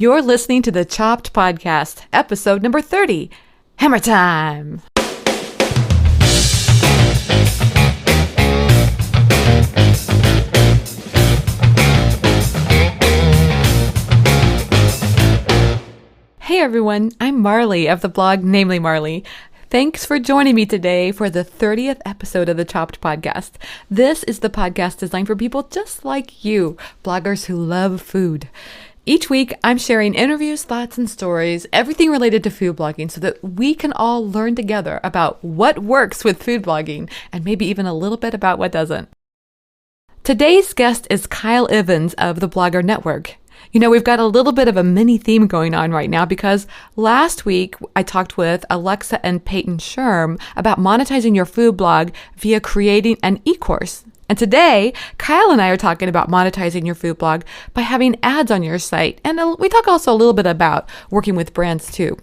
You're listening to the Chopped Podcast, episode number 30. Hammer time! Hey everyone, I'm Marley of the blog Namely Marley. Thanks for joining me today for the 30th episode of the Chopped Podcast. This is the podcast designed for people just like you, bloggers who love food. Each week, I'm sharing interviews, thoughts, and stories, everything related to food blogging so that we can all learn together about what works with food blogging and maybe even a little bit about what doesn't. Today's guest is Kyle Ivins of the Blogger Network. You know, we've got a little bit of a mini theme going on right now because last week I talked with Alexa and Peyton Sherm about monetizing your food blog via creating an e-course. And today, Kyle and I are talking about monetizing your food blog by having ads on your site. And we talk also a little bit about working with brands too.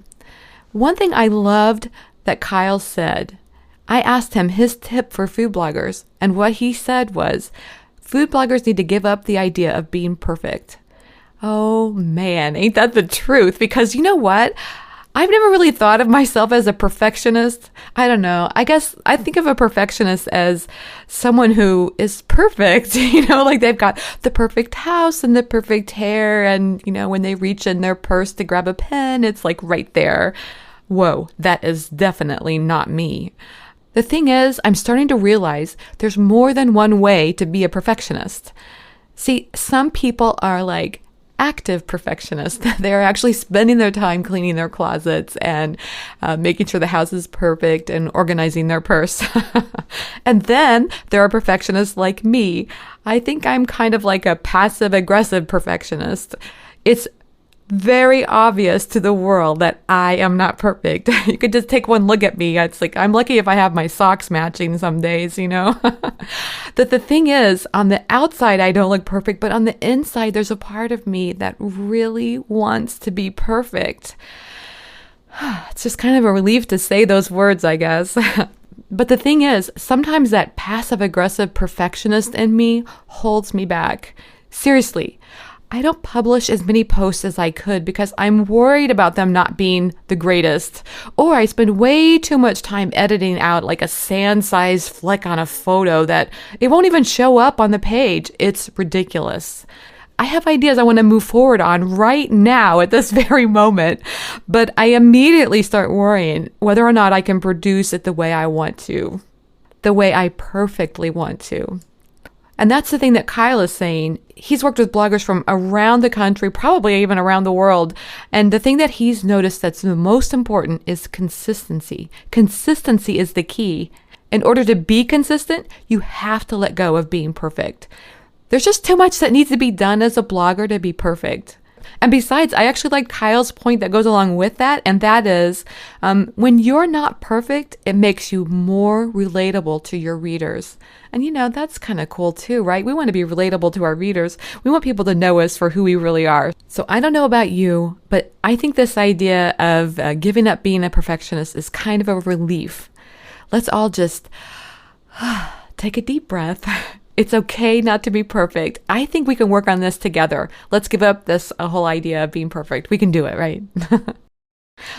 One thing I loved that Kyle said, I asked him his tip for food bloggers, and what he said was, food bloggers need to give up the idea of being perfect. Oh man, ain't that the truth? Because you know what? I've never really thought of myself as a perfectionist. I don't know. I guess I think of a perfectionist as someone who is perfect, like they've got the perfect house and the perfect hair. And, when they reach in their purse to grab a pen, it's like right there. Whoa, that is definitely not me. The thing is, I'm starting to realize there's more than one way to be a perfectionist. See, some people are like active perfectionists. They're actually spending their time cleaning their closets and making sure the house is perfect and organizing their purse. And then there are perfectionists like me. I think I'm kind of like a passive-aggressive perfectionist. It's very obvious to the world that I am not perfect. You could just take one look at me. It's like, I'm lucky if I have my socks matching some days, That the thing is, on the outside, I don't look perfect, but on the inside, there's a part of me that really wants to be perfect. It's just kind of a relief to say those words, I guess. But the thing is, sometimes that passive-aggressive perfectionist in me holds me back. Seriously. I don't publish as many posts as I could because I'm worried about them not being the greatest. Or I spend way too much time editing out like a sand-sized fleck on a photo that it won't even show up on the page. It's ridiculous. I have ideas I want to move forward on right now at this very moment, but I immediately start worrying whether or not I can produce it the way I want to, the way I perfectly want to. And that's the thing that Kyle is saying. He's worked with bloggers from around the country, probably even around the world. And the thing that he's noticed that's the most important is consistency. Consistency is the key. In order to be consistent, you have to let go of being perfect. There's just too much that needs to be done as a blogger to be perfect. And besides, I actually like Kyle's point that goes along with that, and that is, when you're not perfect, it makes you more relatable to your readers. And that's kind of cool too, right? We want to be relatable to our readers. We want people to know us for who we really are. So I don't know about you, but I think this idea of giving up being a perfectionist is kind of a relief. Let's all just take a deep breath. It's okay not to be perfect. I think we can work on this together. Let's give up this whole idea of being perfect. We can do it, right?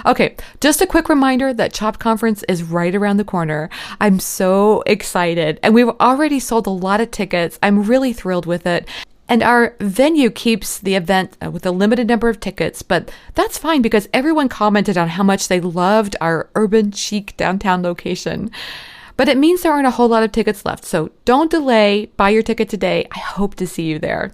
Okay, just a quick reminder that Chopped Conference is right around the corner. I'm so excited, and we've already sold a lot of tickets. I'm really thrilled with it. And our venue keeps the event with a limited number of tickets, but that's fine because everyone commented on how much they loved our urban chic downtown location. But it means there aren't a whole lot of tickets left, so don't delay. Buy your ticket today. I hope to see you there.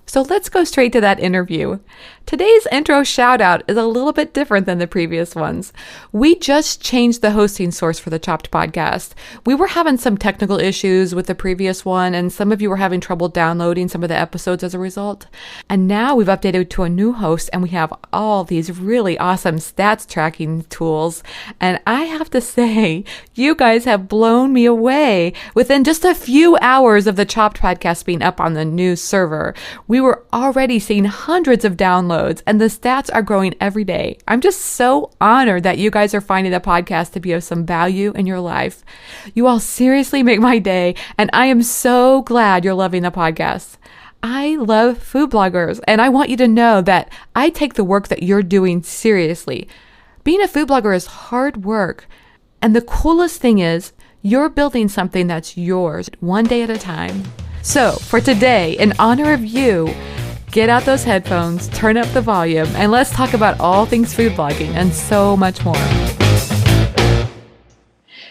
So let's go straight to that interview. Today's intro shout out is a little bit different than the previous ones. We just changed the hosting source for the Chopped Podcast. We were having some technical issues with the previous one, and some of you were having trouble downloading some of the episodes as a result. And now we've updated to a new host, and we have all these really awesome stats tracking tools. And I have to say, you guys have blown me away. Within just a few hours of the Chopped Podcast being up on the new server, we were already seeing hundreds of downloads, and the stats are growing every day. I'm just so honored that you guys are finding the podcast to be of some value in your life. You all seriously make my day, and I am so glad you're loving the podcast. I love food bloggers, and I want you to know that I take the work that you're doing seriously. Being a food blogger is hard work, and the coolest thing is you're building something that's yours one day at a time. So for today, in honor of you, get out those headphones, turn up the volume, and let's talk about all things food blogging and so much more.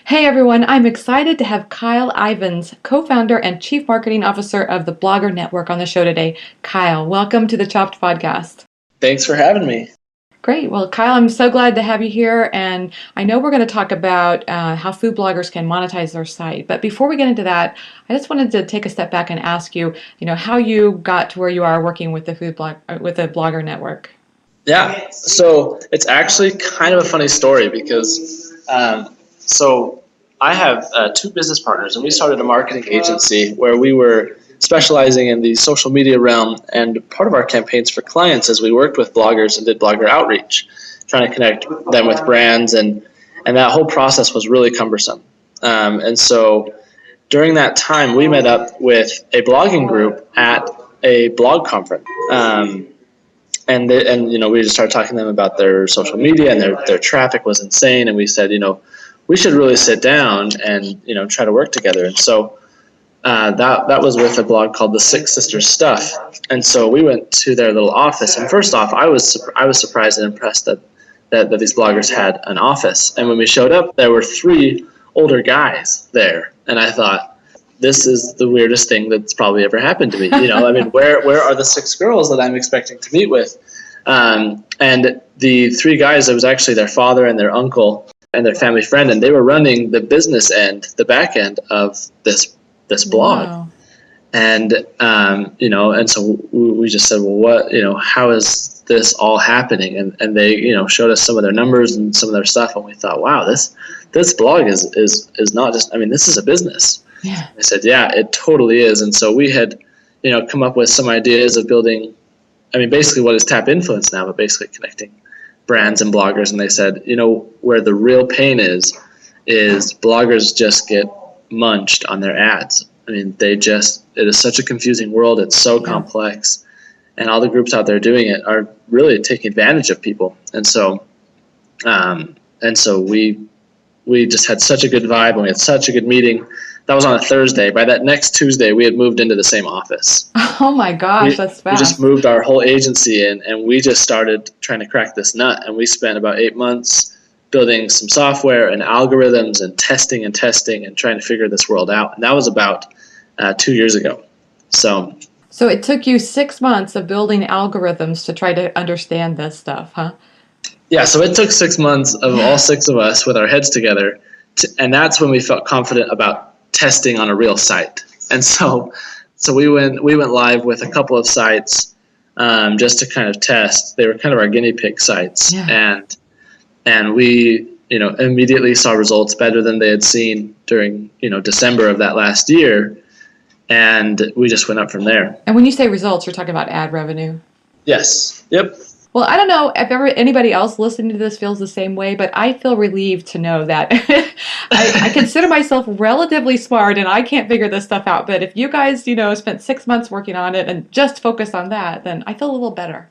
Hey everyone, I'm excited to have Kyle Ivins, co-founder and chief marketing officer of the Blogger Network, on the show today. Kyle, welcome to the Chopped Podcast. Thanks for having me. Great. Well, Kyle, I'm so glad to have you here. And I know we're going to talk about how food bloggers can monetize their site. But before we get into that, I just wanted to take a step back and ask you, how you got to where you are working with the Blogger Network. Yeah. So it's actually kind of a funny story because so I have two business partners, and we started a marketing agency where we were specializing in the social media realm, and part of our campaigns for clients as we worked with bloggers and did blogger outreach, trying to connect them with brands, and that whole process was really cumbersome. And so during that time, we met up with a blogging group at a blog conference. And we just started talking to them about their social media, and their traffic was insane. And we said, we should really sit down and, try to work together. And so that was with a blog called The Six Sisters Stuff. And so we went to their little office. And first off, I was surprised and impressed that these bloggers had an office. And when we showed up, there were three older guys there. And I thought, this is the weirdest thing that's probably ever happened to me. Where are the six girls that I'm expecting to meet with? And the three guys, it was actually their father and their uncle and their family friend, and they were running the business end, the back end of this blog. Wow. And, and so we just said, well, what, how is this all happening? And they, showed us some of their numbers and some of their stuff. And we thought, wow, this blog is not just, this is a business. Yeah. I said, yeah, it totally is. And so we had, come up with some ideas of building, basically what is Tap Influence now, but basically connecting brands and bloggers. And they said, where the real pain is bloggers just get munched on their ads. It is such a confusing world. It's so complex, and all the groups out there doing it are really taking advantage of people. And so we just had such a good vibe, and we had such a good meeting. That was on a Thursday. By that next Tuesday, we had moved into the same office. Oh my gosh, that's fast. We just moved our whole agency in, and we just started trying to crack this nut. And we spent about 8 months building some software and algorithms and testing and trying to figure this world out. And that was about 2 years ago. So it took you 6 months of building algorithms to try to understand this stuff, huh? Yeah, so it took 6 months of all six of us with our heads together. And that's when we felt confident about testing on a real site. And so we went live with a couple of sites just to kind of test. They were kind of our guinea pig sites. Yeah. And we, immediately saw results better than they had seen during, December of that last year. And we just went up from there. And when you say results, you're talking about ad revenue? Yes. Yep. Well, I don't know if anybody else listening to this feels the same way, but I feel relieved to know that I consider myself relatively smart and I can't figure this stuff out. But if you guys, spent 6 months working on it and just focused on that, then I feel a little better.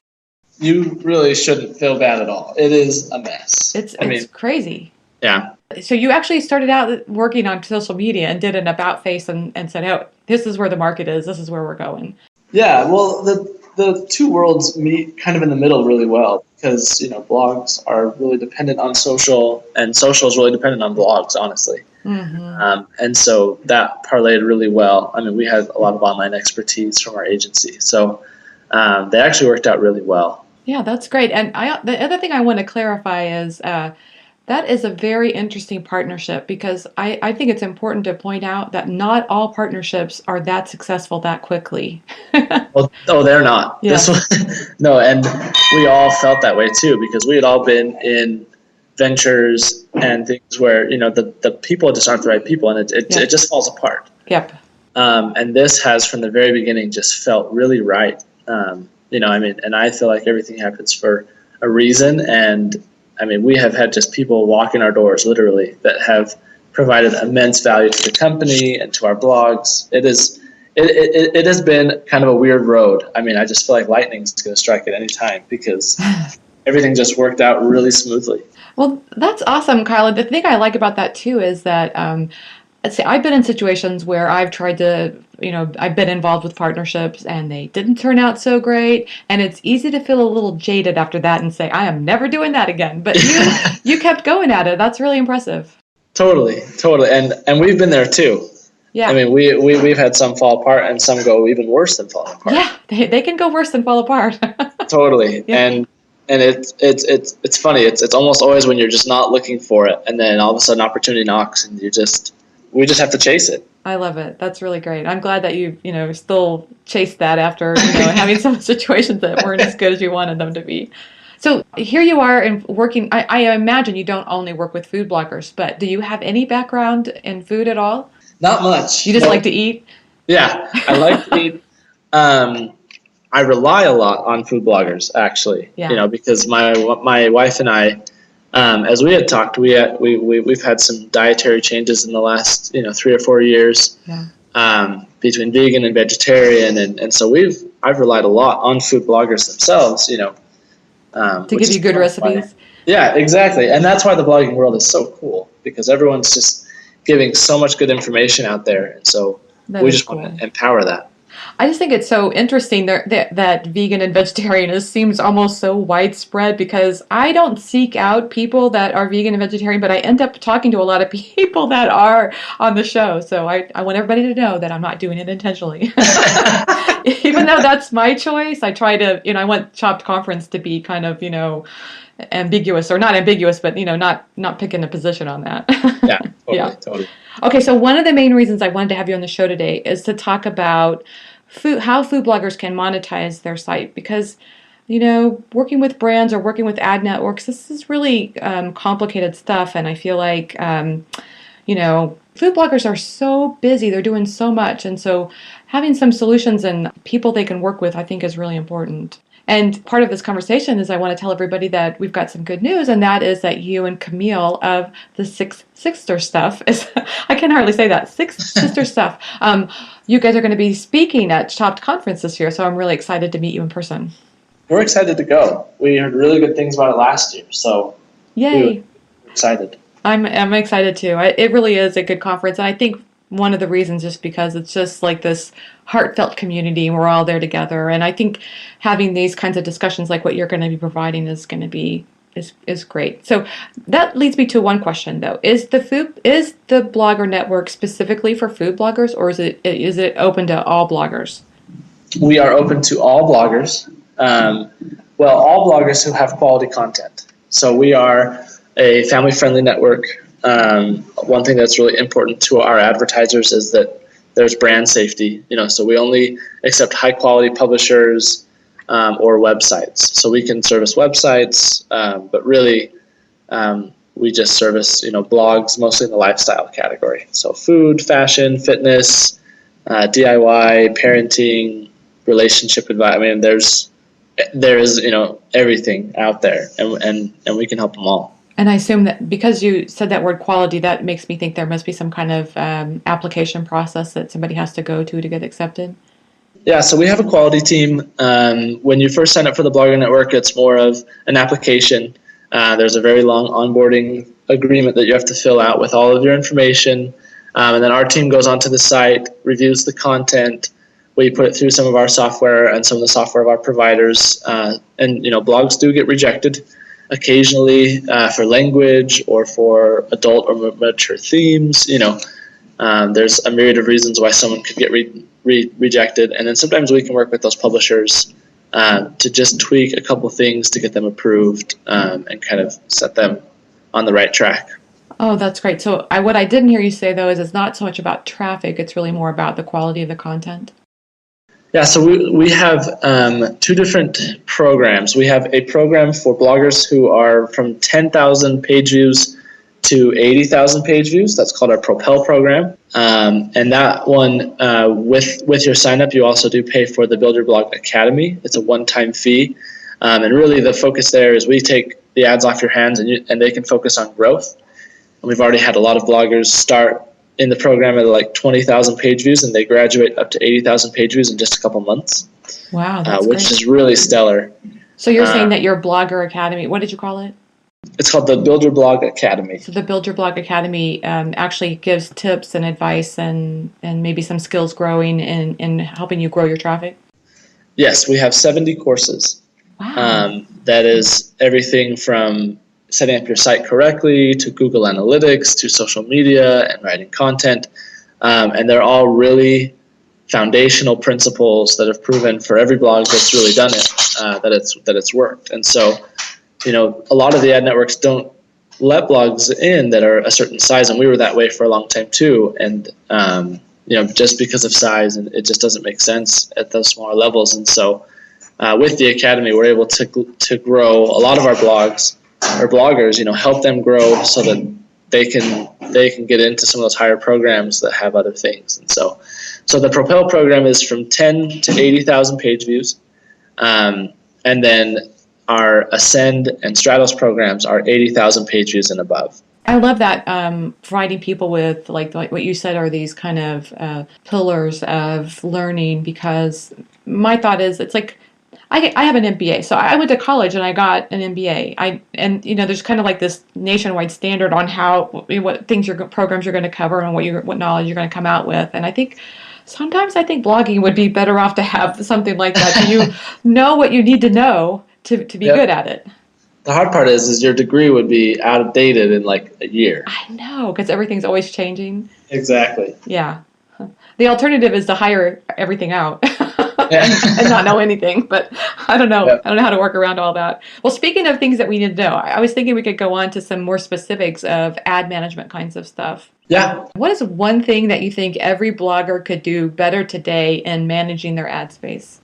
You really shouldn't feel bad at all. It is a mess. It's crazy. Yeah. So you actually started out working on social media and did an about face and said, oh, this is where the market is. This is where we're going. Yeah. Well, the two worlds meet kind of in the middle really well because, blogs are really dependent on social, and social is really dependent on blogs, honestly. Mm-hmm. And so that parlayed really well. We had a lot of online expertise from our agency. So they actually worked out really well. Yeah, that's great. And the other thing I want to clarify is that is a very interesting partnership because I think it's important to point out that not all partnerships are that successful that quickly. Well, they're not. Yeah. No, and we all felt that way too because we had all been in ventures and things where, the people just aren't the right people, and it just falls apart. Yep. And this has from the very beginning just felt really right. And I feel like everything happens for a reason, and we have had just people walk in our doors, literally, that have provided immense value to the company and to our blogs. It it has been kind of a weird road. I mean, I just feel like lightning's going to strike at any time because everything just worked out really smoothly. Well, that's awesome, Kyle. The thing I like about that too is that let's say I've been in situations where I've tried to, I've been involved with partnerships and they didn't turn out so great, and it's easy to feel a little jaded after that and say, I am never doing that again. But you kept going at it. That's really impressive. Totally, and we've been there too. Yeah. I mean, we've had some fall apart and some go even worse than falling apart. Yeah, they can go worse than fall apart. Totally, Yeah. and it's funny. It's almost always when you're just not looking for it, and then all of a sudden opportunity knocks, and we just have to chase it. I love it. That's really great. I'm glad that you still chased that after having some situations that weren't as good as you wanted them to be. So here you are and working. I imagine you don't only work with food bloggers, but do you have any background in food at all? Not much. You just like to eat? Yeah, I like to eat. I rely a lot on food bloggers, actually. Yeah. Because my wife and I, as we had talked, we've had some dietary changes in the last 3 or 4 years. Yeah. Between vegan and vegetarian, and so I've relied a lot on food bloggers themselves. To give you good recipes. Yeah, exactly, and that's why the blogging world is so cool, because everyone's just giving so much good information out there, and so we just want to empower that. I just think it's so interesting that vegan and vegetarian seems almost so widespread, because I don't seek out people that are vegan and vegetarian, but I end up talking to a lot of people that are on the show. So I want everybody to know that I'm not doing it intentionally. Even though that's my choice, I try to, I want Chopped Conference to be kind of, ambiguous, or not ambiguous, but, not picking a position on that. Yeah, totally. Okay, so one of the main reasons I wanted to have you on the show today is to talk about how food bloggers can monetize their site, because working with brands or working with ad networks, this is really complicated stuff, and I feel like food bloggers are so busy, they're doing so much, and so having some solutions and people they can work with, I think, is really important. And part of this conversation is I want to tell everybody that we've got some good news, and that is that you and Camille of the Six Sister Stuff I can hardly say that, Six Sister Stuff. You guys are going to be speaking at Chopped Conference this year, so I'm really excited to meet you in person. We're excited to go. We heard really good things about it last year, so yay! We're excited. I'm excited too. It really is a good conference, and I think one of the reasons is because it's just like this heartfelt community, and we're all there together. And I think having these kinds of discussions like what you're going to be providing is going to be is great. So that leads me to one question though: is the blogger network specifically for food bloggers, or is it open to all bloggers? We are open to all bloggers. All bloggers who have quality content. So we are a family-friendly network. One thing that's really important to our advertisers is that there's brand safety. So we only accept high-quality publishers or websites. So we can service websites, but really we just service blogs, mostly in the lifestyle category. So food, fashion, fitness, DIY, parenting, relationship advice. I mean, there is everything out there, and we can help them all. And I assume that because you said that word quality, that makes me think there must be some kind of application process that somebody has to go to get accepted. Yeah, so we have a quality team. When you first sign up for the Blogger Network, it's more of an application. There's a very long onboarding agreement that you have to fill out with all of your information. And then our team goes onto the site, reviews the content. We put it through some of our software and some of the software of our providers. And blogs do get rejected occasionally for language or for adult or mature themes. There's a myriad of reasons why someone could get rejected, and then sometimes we can work with those publishers to just tweak a couple things to get them approved and kind of set them on the right track. Oh, that's great. So what I didn't hear you say, though, is it's not so much about traffic, it's really more about the quality of the content. Yeah, so we have two different programs. We have a program for bloggers who are from 10,000 page views to 80,000 page views. That's called our Propel program. And that one, with your sign up, you also do pay for the Build Your Blog Academy. It's a one-time fee. And really the focus there is we take the ads off your hands and they can focus on growth. And we've already had a lot of bloggers start in the program at like 20,000 page views, and they graduate up to 80,000 page views in just a couple months. Wow, that's which great. is really stellar. So you're saying that your Blogger Academy, what did you call it? It's called the Build Your Blog Academy. So the Build Your Blog Academy actually gives tips and advice and maybe some skills growing in helping you grow your traffic? Yes, we have 70 courses. Wow. That is everything from setting up your site correctly to Google Analytics to social media and writing content. And they're all really foundational principles that have proven for every blog that's really done it, that it's worked. And so, a lot of the ad networks don't let blogs in that are a certain size, and we were that way for a long time too. And just because of size, and it just doesn't make sense at those smaller levels. And so, with the academy, we're able to grow a lot of our blogs or bloggers. Help them grow so that they can get into some of those higher programs that have other things. And so the Propel program is from 10 to 80,000 page views, and then our Ascend and Stratos programs are 80,000 page views and above. I love that, providing people with, like what you said, are these kind of pillars of learning, because my thought is, it's like, I have an MBA, so I went to college and I got an MBA. There's kind of like this nationwide standard on what programs you're going to cover and what knowledge you're going to come out with. And sometimes I think blogging would be better off to have something like that, so you know what you need to know to be good at it. The hard part is your degree would be outdated in like a year. I know, because everything's always changing. Exactly. Yeah. The alternative is to hire everything out and not know anything, but I don't know. Yep. I don't know how to work around all that. Well, speaking of things that we need to know, I was thinking we could go on to some more specifics of ad management kinds of stuff. Yeah. What is one thing that you think every blogger could do better today in managing their ad space?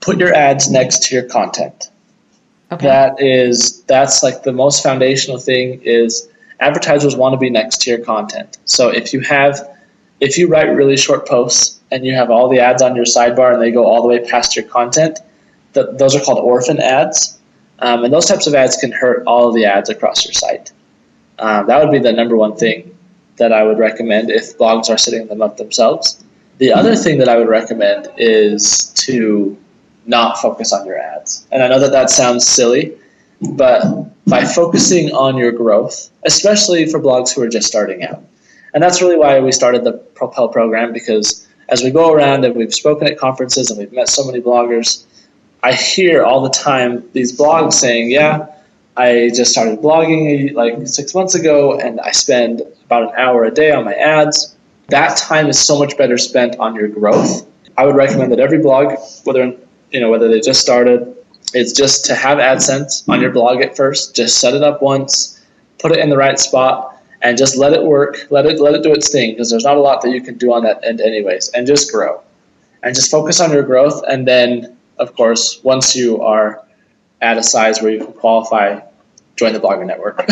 Put your ads next to your content. Okay. That's like the most foundational thing is advertisers want to be next to your content. So if you write really short posts and you have all the ads on your sidebar and they go all the way past your content, those are called orphan ads. And those types of ads can hurt all of the ads across your site. That would be the number one thing that I would recommend if blogs are setting them up themselves. The other thing that I would recommend is to not focus on your ads. And I know that sounds silly, but by focusing on your growth, especially for blogs who are just starting out. And that's really why we started the Propel program, because as we go around and we've spoken at conferences and we've met so many bloggers, I hear all the time these blogs saying, yeah, I just started blogging like 6 months ago and I spend about an hour a day on my ads. That time is so much better spent on your growth. I would recommend that every blog, whether they just started, is just to have AdSense on your blog at first. Just set it up once, put it in the right spot, and just let it work. Let it do its thing, because there's not a lot that you can do on that end anyways. And just grow. And just focus on your growth. And then, of course, once you are at a size where you can qualify, join the Blogger Network.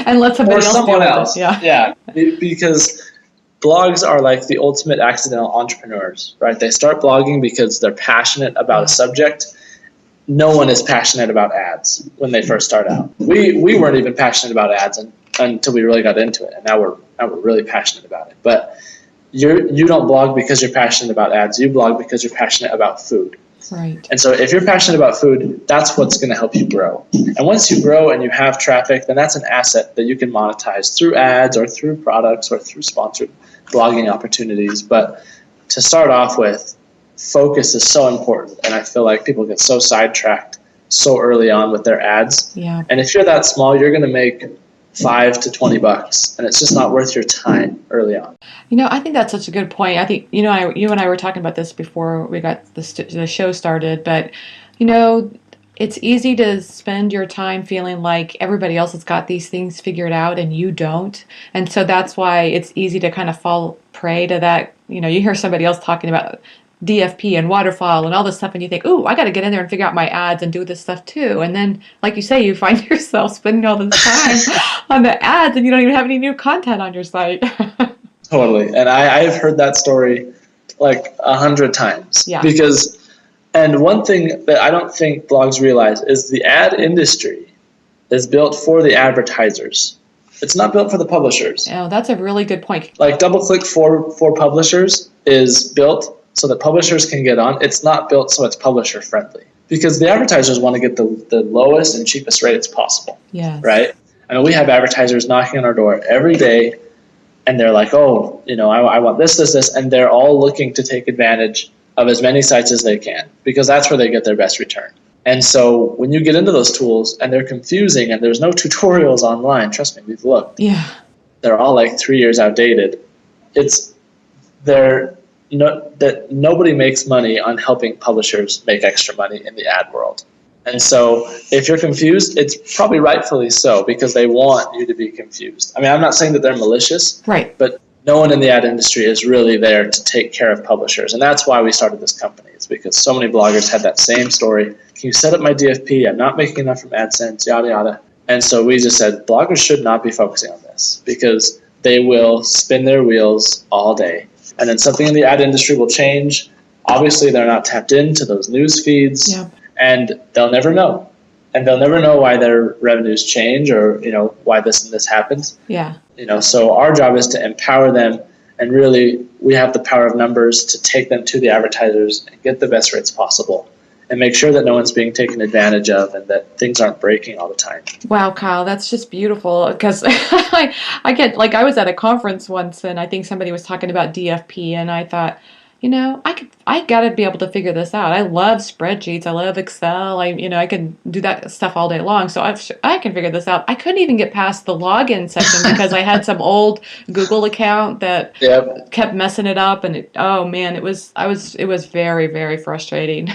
And let somebody else someone do else. It. Yeah, because blogs are like the ultimate accidental entrepreneurs, right? They start blogging because they're passionate about a subject. No one is passionate about ads when they first start out. We weren't even passionate about ads until we really got into it, and now we're really passionate about it. But you don't blog because you're passionate about ads. You blog because you're passionate about food. Right. And so if you're passionate about food, that's what's going to help you grow. And once you grow and you have traffic, then that's an asset that you can monetize through ads or through products or through sponsored blogging opportunities. But to start off with, focus is so important. And I feel like people get so sidetracked so early on with their ads. Yeah. And if you're that small, you're going to make $5 to $20, and it's just not worth your time early on. I think that's such a good point. I think, you and I were talking about this before we got the show started, but, it's easy to spend your time feeling like everybody else has got these things figured out and you don't. And so that's why it's easy to kind of fall prey to that. You hear somebody else talking about DFP and waterfall and all this stuff, and you think, ooh, I got to get in there and figure out my ads and do this stuff too. And then, like you say, you find yourself spending all this time on the ads and you don't even have any new content on your site. Totally. And I've heard that story like 100 times. Yeah. And one thing that I don't think blogs realize is the ad industry is built for the advertisers. It's not built for the publishers. Oh, that's a really good point. Like DoubleClick for publishers is built so that publishers can get on. It's not built so it's publisher friendly, because the advertisers want to get the lowest and cheapest rates possible. Yes. Right? I mean, we have advertisers knocking on our door every day, and they're like, oh, I want this, and they're all looking to take advantage of as many sites as they can, because that's where they get their best return. And so when you get into those tools and they're confusing and there's no tutorials online, trust me, we've looked. Yeah. They're all like 3 years outdated. That nobody makes money on helping publishers make extra money in the ad world. And so if you're confused, it's probably rightfully so, because they want you to be confused. I mean, I'm not saying that they're malicious, right, but no one in the ad industry is really there to take care of publishers. And that's why we started this company. It's because so many bloggers had that same story. Can you set up my DFP? I'm not making enough from AdSense, yada, yada. And so we just said, bloggers should not be focusing on this, because they will spin their wheels all day. And then something in the ad industry will change. Obviously, they're not tapped into those news feeds, and they'll never know. And they'll never know why their revenues change, or why this and this happens. Yeah. So our job is to empower them, and really we have the power of numbers to take them to the advertisers and get the best rates possible, and make sure that no one's being taken advantage of and that things aren't breaking all the time. Wow, Kyle, that's just beautiful, because I get, like, I was at a conference once and I think somebody was talking about DFP, and I thought, I got to be able to figure this out. I love spreadsheets. I love Excel. I can do that stuff all day long. So I can figure this out. I couldn't even get past the login section because I had some old Google account that kept messing it up. And it was very, very frustrating.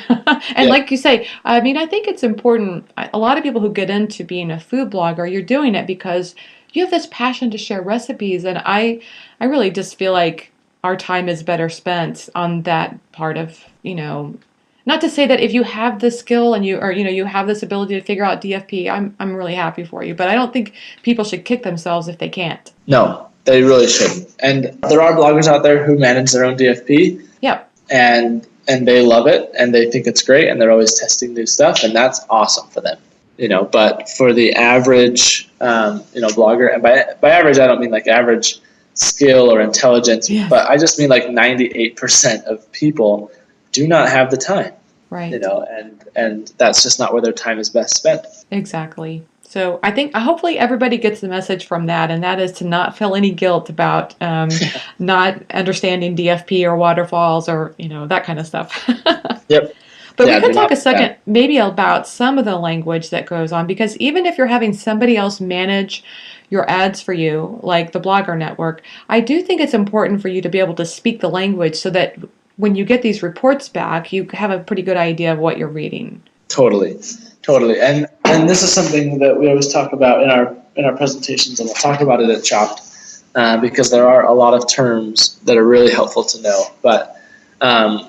And like you say, I mean, I think it's important. A lot of people who get into being a food blogger, you're doing it because you have this passion to share recipes. And I really just feel like our time is better spent on that part of, not to say that if you have the skill and you have this ability to figure out DFP, I'm really happy for you. But I don't think people should kick themselves if they can't. No, they really shouldn't. And there are bloggers out there who manage their own DFP. Yep. And they love it and they think it's great and they're always testing new stuff, and that's awesome for them. But for the average, blogger, and by average I don't mean like average skill or intelligence, but I just mean like 98% of people do not have the time, right? And that's just not where their time is best spent. Exactly. So I think hopefully everybody gets the message from that, and that is to not feel any guilt about not understanding DFP or waterfalls or that kind of stuff. Yep. But we could talk a second maybe about some of the language that goes on, because even if you're having somebody else manage your ads for you, like the Blogger Network, I do think it's important for you to be able to speak the language so that when you get these reports back, you have a pretty good idea of what you're reading. Totally. And this is something that we always talk about in our presentations, and we'll talk about it at Chopped, because there are a lot of terms that are really helpful to know. But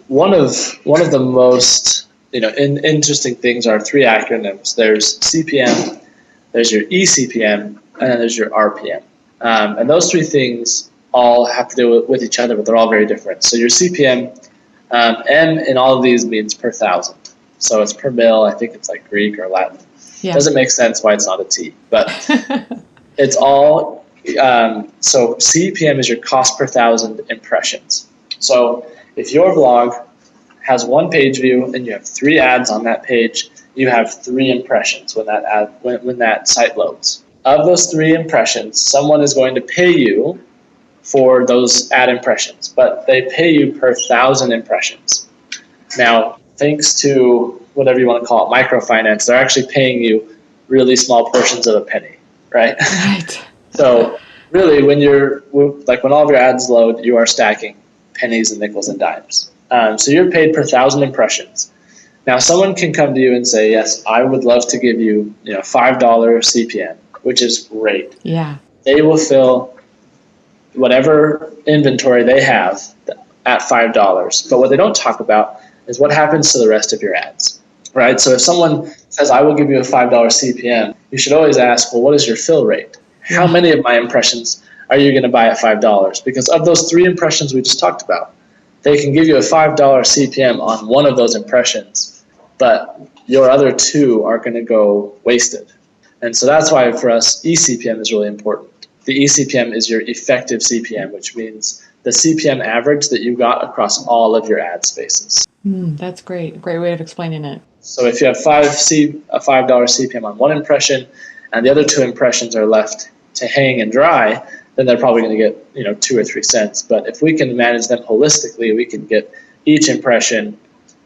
one of the most interesting things are 3 acronyms. There's CPM, there's your eCPM, and then there's your RPM. And those 3 things all have to do with each other, but they're all very different. So your CPM, M in all of these means per thousand. So it's per mil. I think it's like Greek or Latin. Yeah. Doesn't make sense why it's not a T, but it's all. So CPM is your cost per thousand impressions. So if your blog has 1 page view and you have 3 ads on that page, you have 3 impressions when that site loads. Of those 3 impressions, someone is going to pay you for those ad impressions, but they pay you per 1,000 impressions. Now, thanks to whatever you want to call it, microfinance, they're actually paying you really small portions of a penny, right? Right. So really, when all of your ads load, you are stacking pennies and nickels and dimes. So you're paid per 1,000 impressions. Now, someone can come to you and say, yes, I would love to give you, $5 CPM, which is great. Yeah. They will fill whatever inventory they have at $5. But what they don't talk about is what happens to the rest of your ads, right? So if someone says, I will give you a $5 CPM, you should always ask, well, what is your fill rate? How many of my impressions are you going to buy at $5? Because of those 3 impressions we just talked about, they can give you a $5 CPM on one of those impressions, but your other 2 are going to go wasted. And so that's why for us, eCPM is really important. the eCPM is your effective CPM, which means the CPM average that you got across all of your ad spaces. That's great. Great way of explaining it. So if you have a $5 CPM on one impression and the other two impressions are left to hang and dry, then they're probably going to get 2 or 3 cents. But if we can manage them holistically, we can get each impression,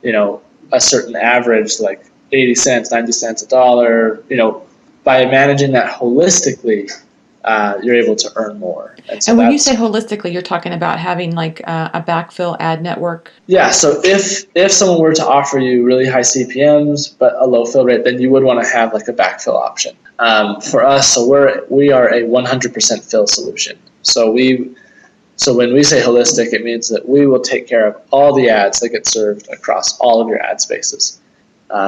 a certain average, like 80 cents, 90 cents, $1. By managing that holistically, you're able to earn more. And when you say holistically, you're talking about having like a backfill ad network? Yeah, so if someone were to offer you really high CPMs but a low fill rate, then you would want to have like a backfill option. For us, so we are a 100% fill solution. So when we say holistic, it means that we will take care of all the ads that get served across all of your ad spaces.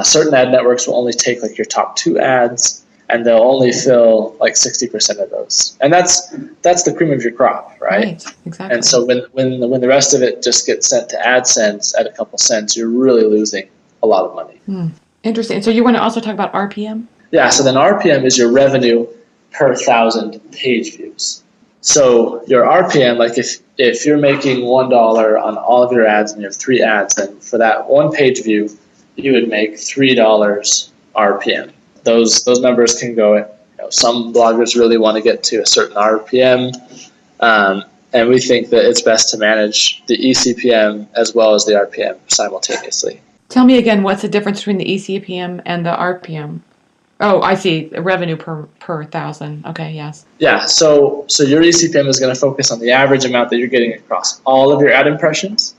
Certain ad networks will only take like your top 2 ads, and they'll only fill like 60% of those. And that's the cream of your crop, right? Exactly. And so when the rest of it just gets sent to AdSense at a couple cents, you're really losing a lot of money. Interesting. So you want to also talk about RPM? Yeah, so then RPM is your revenue per 1,000 page views. So your RPM, like if you're making $1 on all of your ads and you have 3 ads, then for that one page view, you would make $3 RPM. Those numbers can go, some bloggers really want to get to a certain RPM, and we think that it's best to manage the eCPM as well as the RPM simultaneously. Tell me again, what's the difference between the eCPM and the RPM? Oh, I see. Revenue per 1,000. Okay, yes. Yeah, so your eCPM is going to focus on the average amount that you're getting across all of your ad impressions.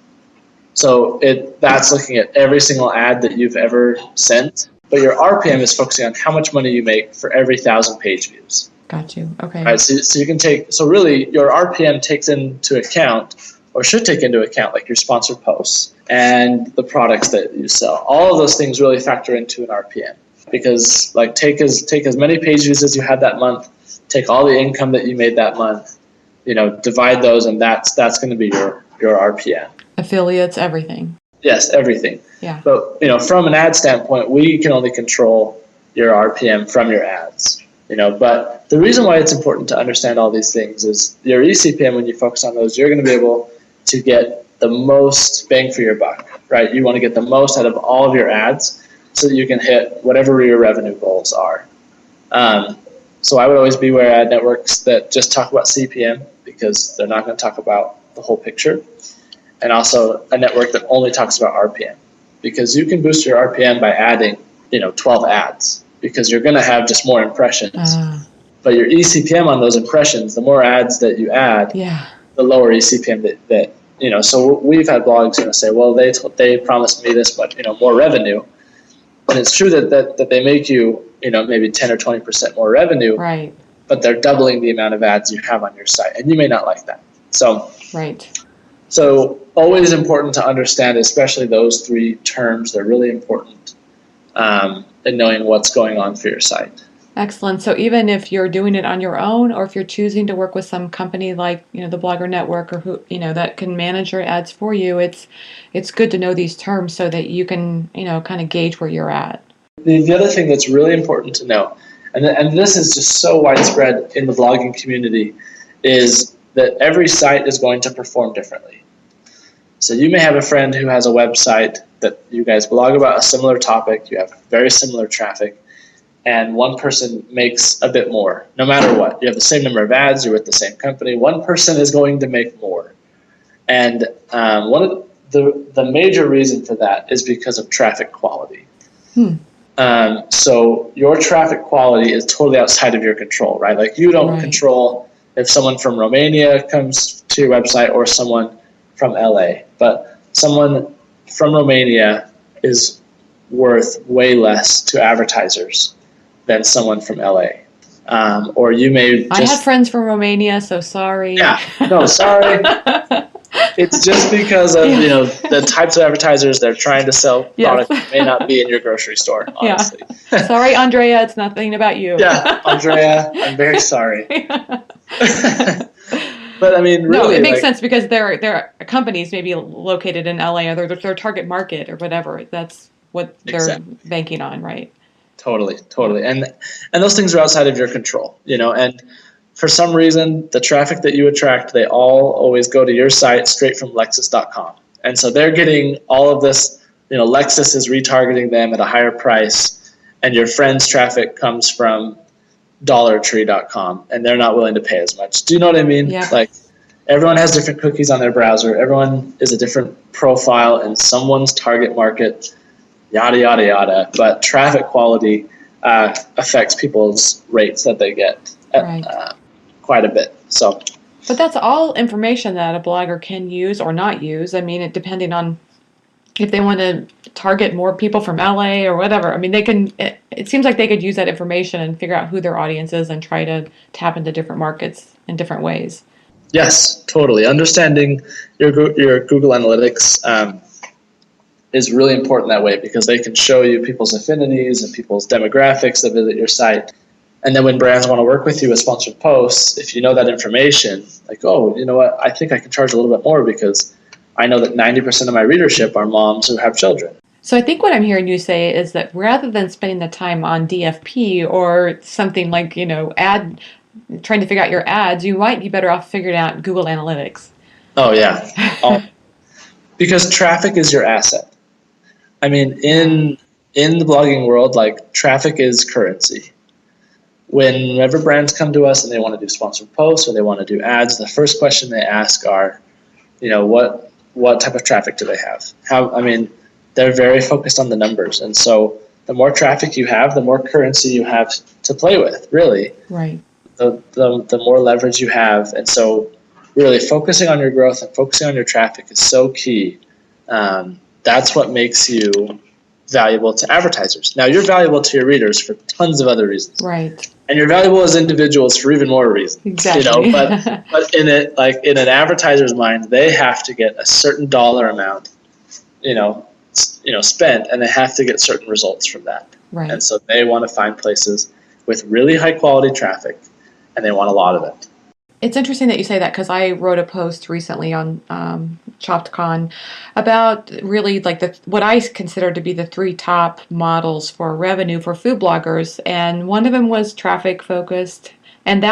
So that's looking at every single ad that you've ever sent. But your RPM is focusing on how much money you make for every 1,000 page views. Got you. Okay. Right, so you can so really your RPM takes into account, or should take into account, like your sponsored posts and the products that you sell. All of those things really factor into an RPM, because like take as many page views as you had that month, take all the income that you made that month, divide those, and that's going to be your RPM. Affiliates, everything. Yes, everything. Yeah. But from an ad standpoint, we can only control your RPM from your ads. But the reason why it's important to understand all these things is your eCPM, when you focus on those, you're going to be able to get the most bang for your buck, right? You want to get the most out of all of your ads so that you can hit whatever your revenue goals are. So I would always beware ad networks that just talk about CPM, because they're not going to talk about the whole picture. And also a network that only talks about RPM, because you can boost your RPM by adding 12 ads, because you're going to have just more impressions. But your eCPM on those impressions, the more ads that you add, the lower eCPM that so we've had blogs say, well, they promised me this much more revenue, and it's true that they make you maybe 10 or 20% more revenue, right? But they're doubling the amount of ads you have on your site, and you may not like that. So always important to understand, especially those 3 terms. They're really important in knowing what's going on for your site. Excellent. So even if you're doing it on your own, or if you're choosing to work with some company like the Blogger Network, or who that can manage your ads for you, it's good to know these terms so that you can kind of gauge where you're at. The other thing that's really important to know, and this is just so widespread in the blogging community, is that every site is going to perform differently. So you may have a friend who has a website that you guys blog about a similar topic, you have very similar traffic, and one person makes a bit more, no matter what. You have the same number of ads, you're with the same company, one person is going to make more. And one of the major reason for that is because of traffic quality. So your traffic quality is totally outside of your control, right? Like you don't control if someone from Romania comes to your website or someone from LA, but someone from Romania is worth way less to advertisers than someone from LA. Or you may I have friends from Romania, so sorry. Yeah, no, sorry. It's just because of the types of advertisers they're trying to sell products that may not be in your grocery store, honestly. Sorry, Andrea, it's nothing about you. Yeah, Andrea, I'm very sorry. But I mean, really, no, it makes sense, because their companies may be located in LA, or their target market or whatever. That's what they're banking on, right? Totally. And those things are outside of your control, and for some reason, the traffic that you attract, they all always go to your site straight from Lexus.com. And so they're getting all of this, Lexus is retargeting them at a higher price, and your friend's traffic comes from dollartree.com, and they're not willing to pay as much. Do you know what I mean? Yeah. Like, everyone has different cookies on their browser. Everyone is a different profile in someone's target market, yada, yada, yada. But traffic quality affects people's rates that they get quite a bit. So, but that's all information that a blogger can use or not use. I mean, depending on if they want to target more people from LA or whatever. I mean, they can. It seems like they could use that information and figure out who their audience is and try to tap into different markets in different ways. Yes, totally. Understanding your Google Analytics is really important that way, because they can show you people's affinities and people's demographics that visit your site. And then when brands want to work with you with sponsored posts, if you know that information, like, oh, you know what, I think I can charge a little bit more because I know that 90% of my readership are moms who have children. So I think what I'm hearing you say is that rather than spending the time on DFP or something like, trying to figure out your ads, you might be better off figuring out Google Analytics. Oh, yeah. Because traffic is your asset. I mean, in the blogging world, like, traffic is currency. Whenever brands come to us and they want to do sponsored posts or they want to do ads, the first question they ask are, what type of traffic do they have? They're very focused on the numbers. And so the more traffic you have, the more currency you have to play with, really. Right. The more leverage you have. And so really focusing on your growth and focusing on your traffic is so key. That's what makes you valuable to advertisers. Now, you're valuable to your readers for tons of other reasons. Right. And you're valuable as individuals for even more reasons. Exactly. But in an advertiser's mind, they have to get a certain dollar amount, spent, and they have to get certain results from that. Right. And so they want to find places with really high quality traffic, and they want a lot of it. It's interesting that you say that, because I wrote a post recently on ChoppedCon about really like what I consider to be the 3 top models for revenue for food bloggers, and one of them was traffic focused. And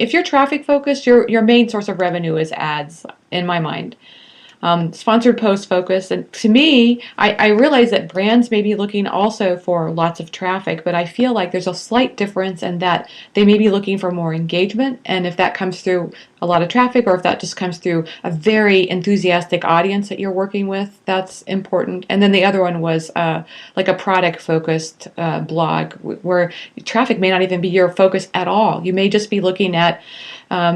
if you're traffic focused, your main source of revenue is ads, in my mind. Sponsored post focus. And to me, I realize that brands may be looking also for lots of traffic, but I feel like there's a slight difference in that they may be looking for more engagement. And if that comes through a lot of traffic, or if that just comes through a very enthusiastic audience that you're working with, that's important. And then the other one was like a product focused blog, where traffic may not even be your focus at all. You may just be looking at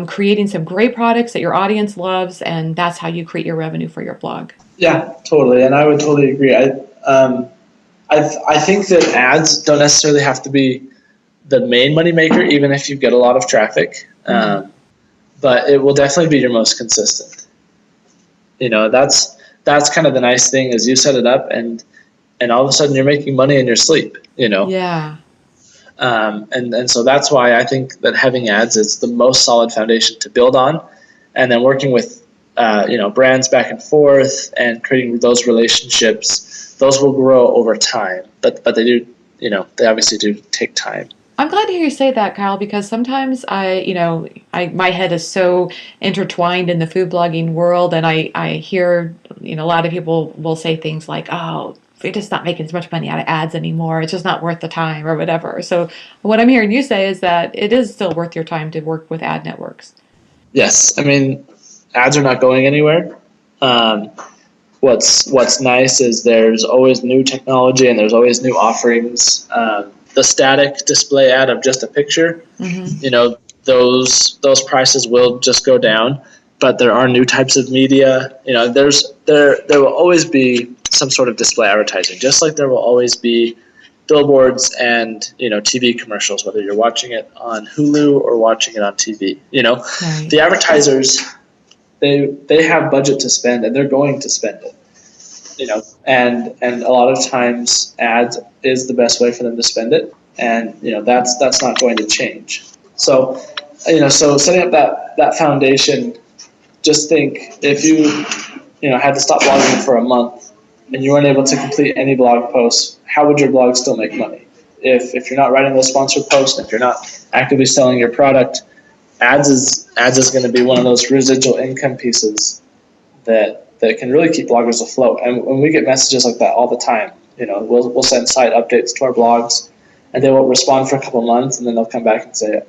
creating some great products that your audience loves, and that's how you create your revenue for your blog. Yeah, totally, and I would totally agree. I think that ads don't necessarily have to be the main moneymaker, even if you get a lot of traffic, but it will definitely be your most consistent. That's kind of the nice thing, is you set it up, and all of a sudden you're making money in your sleep. Yeah. And so that's why I think that having ads is the most solid foundation to build on, and then working with brands back and forth and creating those relationships. Those will grow over time, but they do, they obviously do take time. I'm glad to hear you say that, Kyle, because sometimes my head is so intertwined in the food blogging world, and I hear a lot of people will say things like, oh, we're just not making as much money out of ads anymore. It's just not worth the time, or whatever. So what I'm hearing you say is that it is still worth your time to work with ad networks. Yes. Ads are not going anywhere. What's nice is there's always new technology and there's always new offerings. The static display ad of just a picture, those prices will just go down. But there are new types of media. There will always be some sort of display advertising, just like there will always be billboards and TV commercials, whether you're watching it on Hulu or watching it on TV. Right. The advertisers, they have budget to spend, and they're going to spend it. And a lot of times ads is the best way for them to spend it, and that's not going to change. So so setting up that foundation. Just think, if you had to stop blogging for a month and you weren't able to complete any blog posts, how would your blog still make money? If you're not writing those sponsored posts, if you're not actively selling your product, ads is going to be one of those residual income pieces that can really keep bloggers afloat. And when we get messages like that all the time, we'll send site updates to our blogs, and they will respond for a couple months, and then they'll come back and say,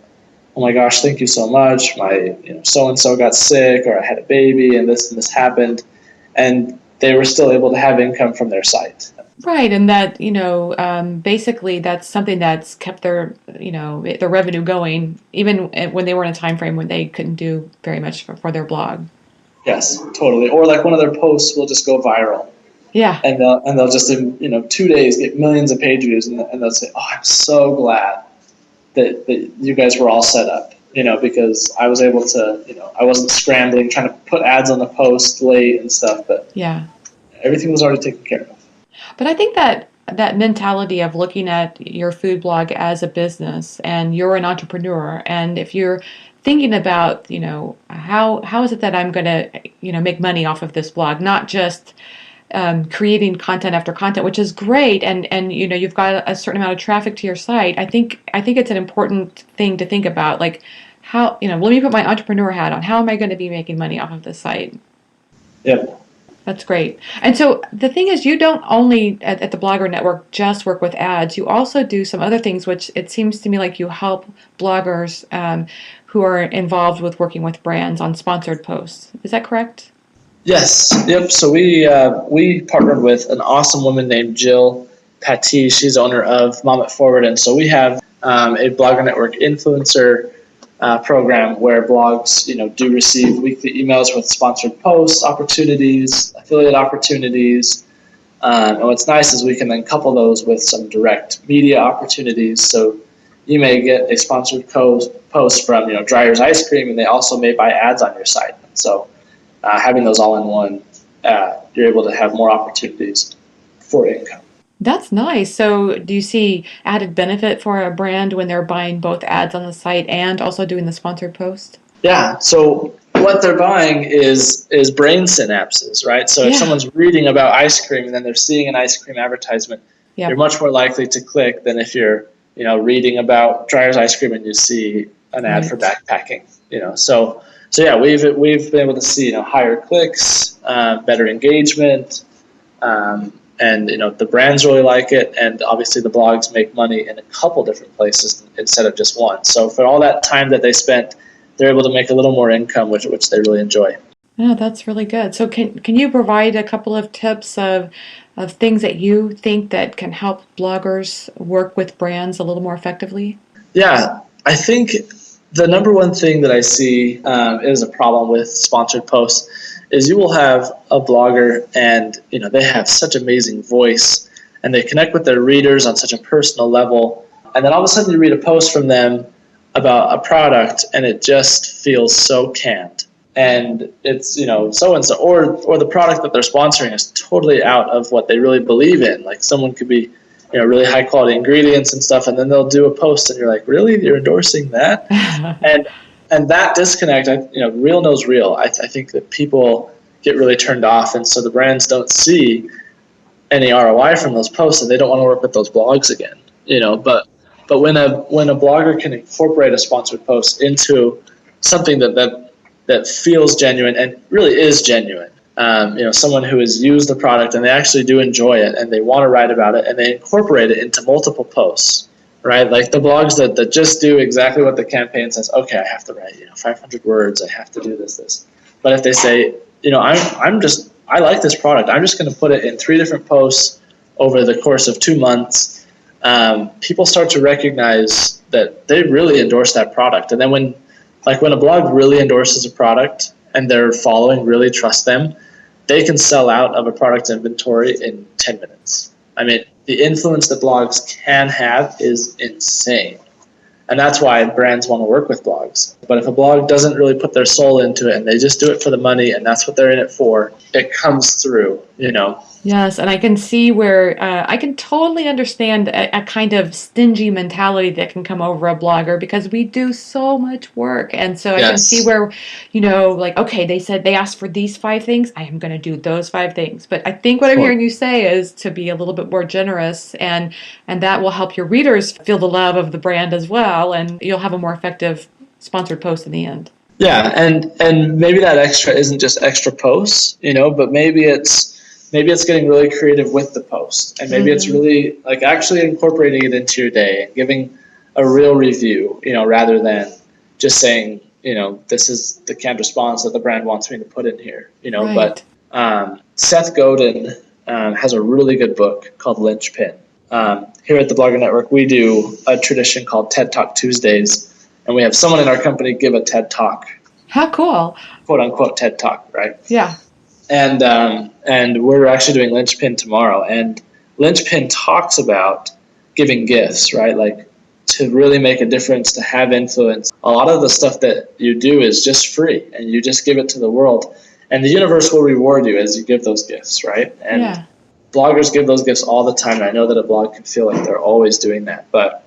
"Oh my gosh, thank you so much. My so and so got sick, or I had a baby, and this happened," and they were still able to have income from their site. Right, and that, basically that's something that's kept their revenue going, even when they were in a time frame when they couldn't do very much for their blog. Yes, totally. Or like one of their posts will just go viral. Yeah. And they'll just in 2 days get millions of page views, and they'll say, "Oh, I'm so glad that you guys were all set up, because I was able to, I wasn't scrambling trying to put ads on the post late and stuff, but yeah, everything was already taken care of." But I think that mentality of looking at your food blog as a business, and you're an entrepreneur, and if you're thinking about, how is it that I'm going to, make money off of this blog, not just creating content after content, which is great, and you've got a certain amount of traffic to your site. I think it's an important thing to think about, like how, let me put my entrepreneur hat on. How am I going to be making money off of this site? Yep. That's great. And so the thing is, you don't only at the Blogger Network just work with ads. You also do some other things, which it seems to me like you help bloggers who are involved with working with brands on sponsored posts. Is that correct? Yes. Yep. So we partnered with an awesome woman named Jill Patty. She's owner of Mom It Forward, and so we have a Blogger Network influencer program where blogs, do receive weekly emails with sponsored posts, opportunities, affiliate opportunities. And what's nice is we can then couple those with some direct media opportunities. So you may get a sponsored post from, Dreyer's Ice Cream, and they also may buy ads on your site. So having those all in one, you're able to have more opportunities for income. That's nice. So do you see added benefit for a brand when they're buying both ads on the site and also doing the sponsored post? Yeah. So what they're buying is brain synapses, right? So if someone's reading about ice cream and then they're seeing an ice cream advertisement, you're much more likely to click than if you're, reading about Dreyer's Ice Cream and you see an ad for backpacking. So yeah, we've been able to see higher clicks, better engagement. And the brands really like it, and obviously the blogs make money in a couple different places instead of just one. So for all that time that they spent, they're able to make a little more income, which they really enjoy. Oh, that's really good. So can you provide a couple of tips of things that you think that can help bloggers work with brands a little more effectively? Yeah, I think the number one thing that I see is a problem with sponsored posts is you will have a blogger and they have such amazing voice and they connect with their readers on such a personal level, and then all of a sudden you read a post from them about a product and it just feels so canned, and it's so and so, or the product that they're sponsoring is totally out of what they really believe in. Like someone could be really high quality ingredients and stuff, and then they'll do a post and you're like, really, you're endorsing that? And that disconnect, real knows real. I think that people get really turned off, and so the brands don't see any ROI from those posts, and they don't want to work with those blogs again. But when a blogger can incorporate a sponsored post into something that feels genuine and really is genuine, someone who has used the product and they actually do enjoy it and they want to write about it and they incorporate it into multiple posts. Right, like the blogs that just do exactly what the campaign says. Okay, I have to write 500 words. I have to do this. But if they say, I like this product. I'm just going to put it in 3 different posts over the course of 2 months. People start to recognize that they really endorse that product. And then when a blog really endorses a product and their following really trust them, they can sell out of a product inventory in 10 minutes. I mean, the influence that blogs can have is insane. And that's why brands want to work with blogs. But if a blog doesn't really put their soul into it and they just do it for the money and that's what they're in it for, it comes through, Yes, and I can see where I can totally understand a kind of stingy mentality that can come over a blogger because we do so much work. And so I can see where, okay, they asked for these 5 things. I am going to do those 5 things. But I think what I'm hearing you say is to be a little bit more generous, and that will help your readers feel the love of the brand as well, and you'll have a more effective sponsored post in the end. Yeah, and maybe that extra isn't just extra posts, but maybe it's getting really creative with the post, and maybe it's really like actually incorporating it into your day and giving a real review, rather than just saying, this is the canned response that the brand wants me to put in here, Right. But Seth Godin has a really good book called Lynchpin. Here at the Blogger Network, we do a tradition called TED Talk Tuesdays, and we have someone in our company give a TED Talk. How cool. Quote unquote TED Talk, right? Yeah. And we're actually doing Lynchpin tomorrow. And Lynchpin talks about giving gifts, right? Like to really make a difference, to have influence. A lot of the stuff that you do is just free, and you just give it to the world. And the universe will reward you as you give those gifts, right? And bloggers give those gifts all the time. And I know that a blog can feel like they're always doing that, but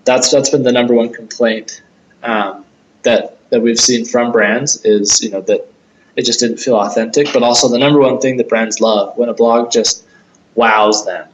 that's been the number one complaint that we've seen from brands is, that it just didn't feel authentic. But also the number one thing that brands love when a blog just wows them,